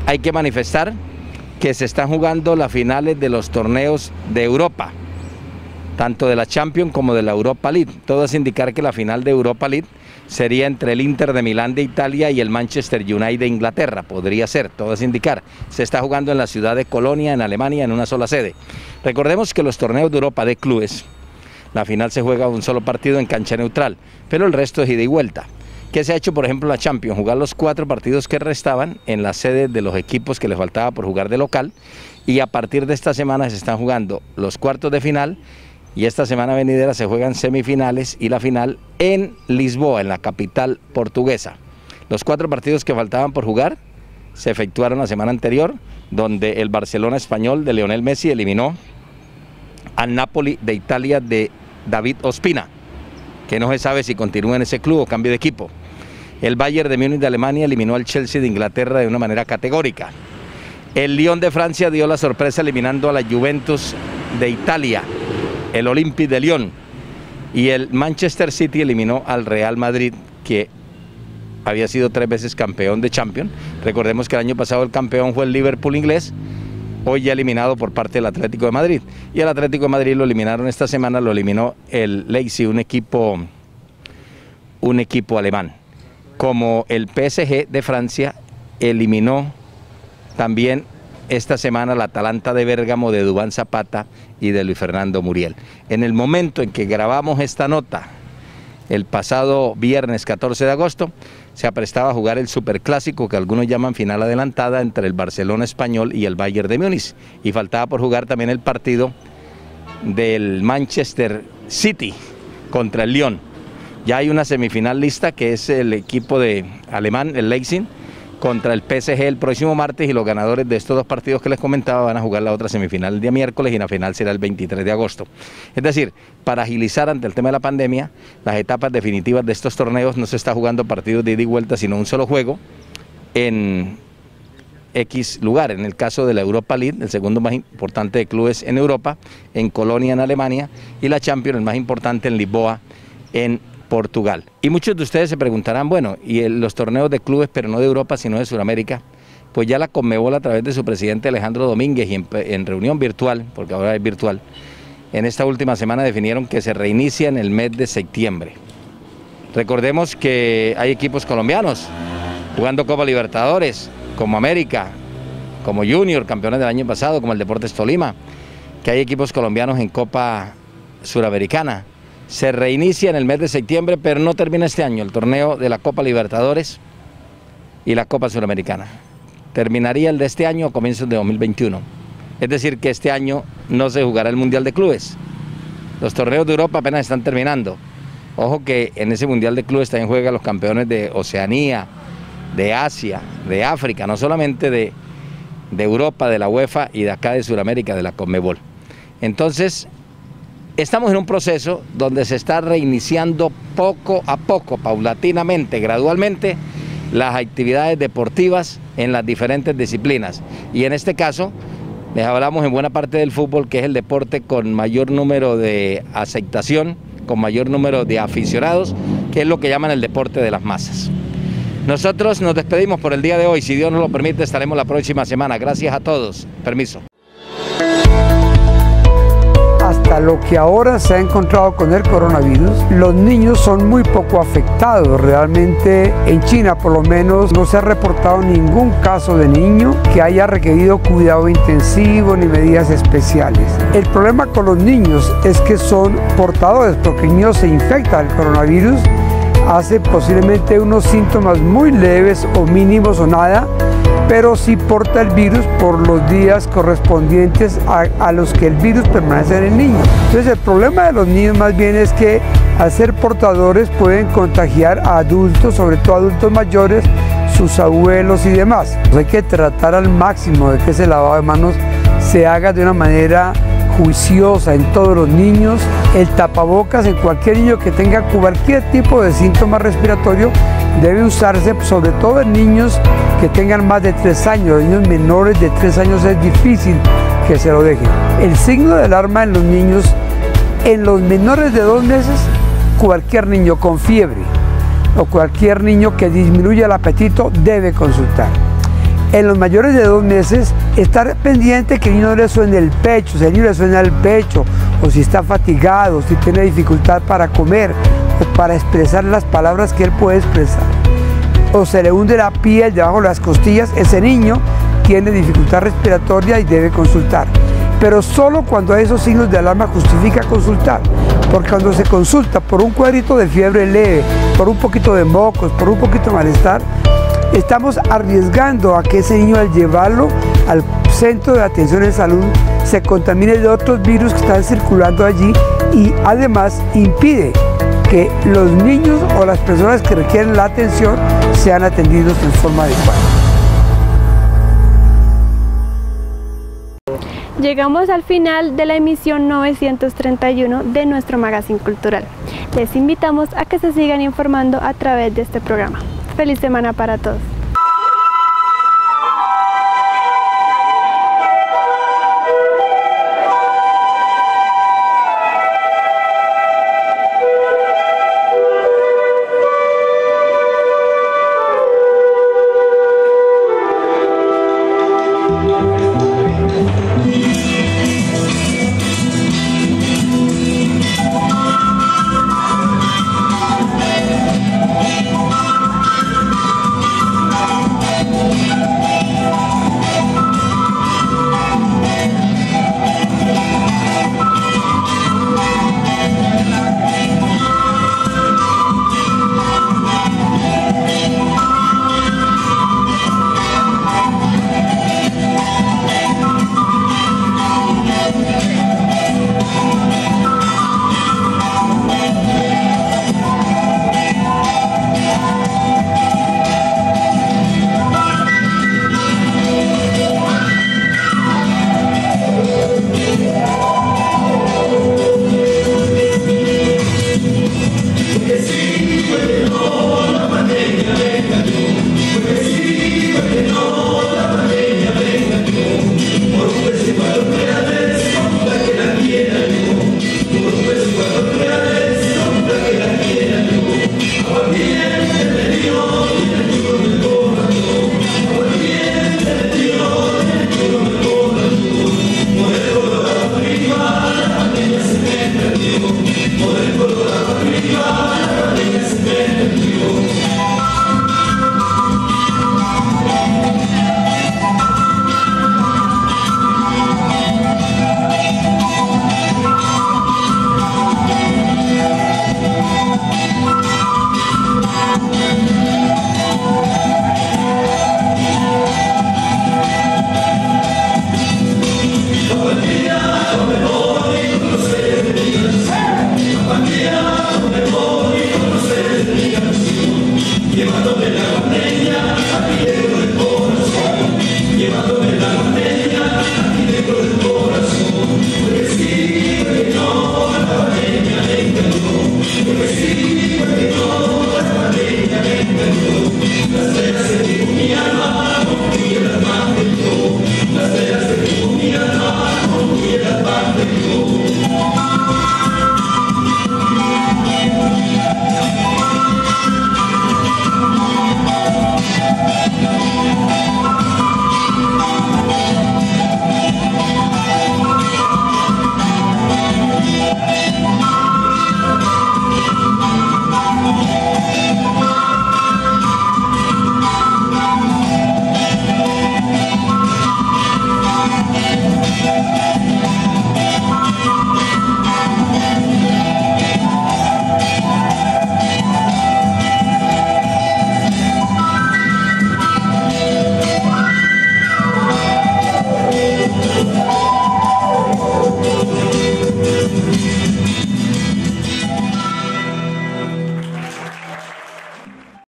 hay que manifestar que se están jugando las finales de los torneos de Europa, tanto de la Champions como de la Europa League. Todo es indicar que la final de Europa League sería entre el Inter de Milán de Italia y el Manchester United de Inglaterra, podría ser, todo es indicar. Se está jugando en la ciudad de Colonia, en Alemania, en una sola sede. Recordemos que los torneos de Europa de clubes, la final se juega un solo partido en cancha neutral, pero el resto es ida y vuelta. ¿Qué se ha hecho, por ejemplo, en la Champions? Jugar los 4 partidos que restaban en la sede de los equipos que les faltaba por jugar de local, y a partir de esta semana se están jugando los cuartos de final, y esta semana venidera se juegan semifinales y la final en Lisboa, en la capital portuguesa. Los 4 partidos que faltaban por jugar se efectuaron la semana anterior, donde el Barcelona español de Lionel Messi eliminó al Napoli de Italia de David Ospina, que no se sabe si continúa en ese club o cambia de equipo. El Bayern de Múnich de Alemania eliminó al Chelsea de Inglaterra de una manera categórica. El Lyon de Francia dio la sorpresa eliminando a la Juventus de Italia, el Olympique de Lyon, y el Manchester City eliminó al Real Madrid, que había sido 3 veces campeón de Champions. Recordemos que el año pasado el campeón fue el Liverpool inglés, hoy ya eliminado por parte del Atlético de Madrid. Y el Atlético de Madrid lo eliminaron esta semana, lo eliminó el Leipzig, un equipo alemán. Como el PSG de Francia eliminó también esta semana el Atalanta de Bérgamo de Duván Zapata y de Luis Fernando Muriel. En el momento en que grabamos esta nota, el pasado viernes 14 de agosto, se aprestaba a jugar el superclásico que algunos llaman final adelantada entre el Barcelona español y el Bayern de Múnich, y faltaba por jugar también el partido del Manchester City contra el Lyon. Ya hay una semifinal lista, que es el equipo de alemán, el Leipzig, contra el PSG el próximo martes, y los ganadores de estos 2 partidos que les comentaba van a jugar la otra semifinal el día miércoles, y la final será el 23 de agosto. Es decir, para agilizar ante el tema de la pandemia las etapas definitivas de estos torneos, no se está jugando partidos de ida y vuelta, sino un solo juego en X lugar. En el caso de la Europa League, el segundo más importante de clubes en Europa, en Colonia, en Alemania, y la Champions, el más importante, en Lisboa, en Portugal. Y muchos de ustedes se preguntarán, bueno, y los torneos de clubes, pero no de Europa, sino de Sudamérica, pues ya la Conmebol, a través de su presidente Alejandro Domínguez, y en reunión virtual, porque ahora es virtual, en esta última semana definieron que se reinicia en el mes de septiembre. Recordemos que hay equipos colombianos jugando Copa Libertadores, como América, como Junior, campeones del año pasado, como el Deportes Tolima, que hay equipos colombianos en Copa Suramericana. Se reinicia en el mes de septiembre, pero no termina este año el torneo de la Copa Libertadores y la Copa Suramericana. Terminaría el de este año a comienzos de 2021. Es decir, que este año no se jugará el Mundial de Clubes. Los torneos de Europa apenas están terminando. Ojo que en ese Mundial de Clubes también juegan los campeones de Oceanía, de Asia, de África, no solamente de Europa, de la UEFA, y de acá de Sudamérica, de la Conmebol. Entonces, estamos en un proceso donde se está reiniciando poco a poco, paulatinamente, gradualmente, las actividades deportivas en las diferentes disciplinas. Y en este caso, les hablamos en buena parte del fútbol, que es el deporte con mayor número de aceptación, con mayor número de aficionados, que es lo que llaman el deporte de las masas. Nosotros nos despedimos por el día de hoy, si Dios nos lo permite estaremos la próxima semana. Gracias a todos. Permiso. Hasta lo que ahora se ha encontrado con el coronavirus, los niños son muy poco afectados. Realmente en China por lo menos no se ha reportado ningún caso de niño que haya requerido cuidado intensivo ni medidas especiales. El problema con los niños es que son portadores, porque el niño se infecta del coronavirus, hace posiblemente unos síntomas muy leves o mínimos o nada, pero sí porta el virus por los días correspondientes a los que el virus permanece en el niño. Entonces el problema de los niños más bien es que al ser portadores pueden contagiar a adultos, sobre todo adultos mayores, sus abuelos y demás. Hay que tratar al máximo de que ese lavado de manos se haga de una manera juiciosa en todos los niños. El tapabocas en cualquier niño que tenga cualquier tipo de síntoma respiratorio debe usarse, sobre todo en niños que tengan más de 3 años. Los niños menores de 3 años es difícil que se lo dejen. El signo de alarma en los niños, en los menores de 2 meses, cualquier niño con fiebre o cualquier niño que disminuya el apetito debe consultar. En los mayores de 2 meses, estar pendiente que el niño no le suene el pecho, si el niño le suena el pecho, o si está fatigado, si tiene dificultad para comer, o para expresar las palabras que él puede expresar, o se le hunde la piel debajo de las costillas, ese niño tiene dificultad respiratoria y debe consultar. Pero solo cuando esos signos de alarma justifica consultar, porque cuando se consulta por un cuadrito de fiebre leve, por un poquito de mocos, por un poquito de malestar, estamos arriesgando a que ese niño, al llevarlo al centro de atención en salud, se contamine de otros virus que están circulando allí y además impide que los niños o las personas que requieren la atención sean atendidos en forma adecuada. Llegamos al final de la emisión 931 de nuestro Magazine Cultural. Les invitamos a que se sigan informando a través de este programa. ¡Feliz semana para todos!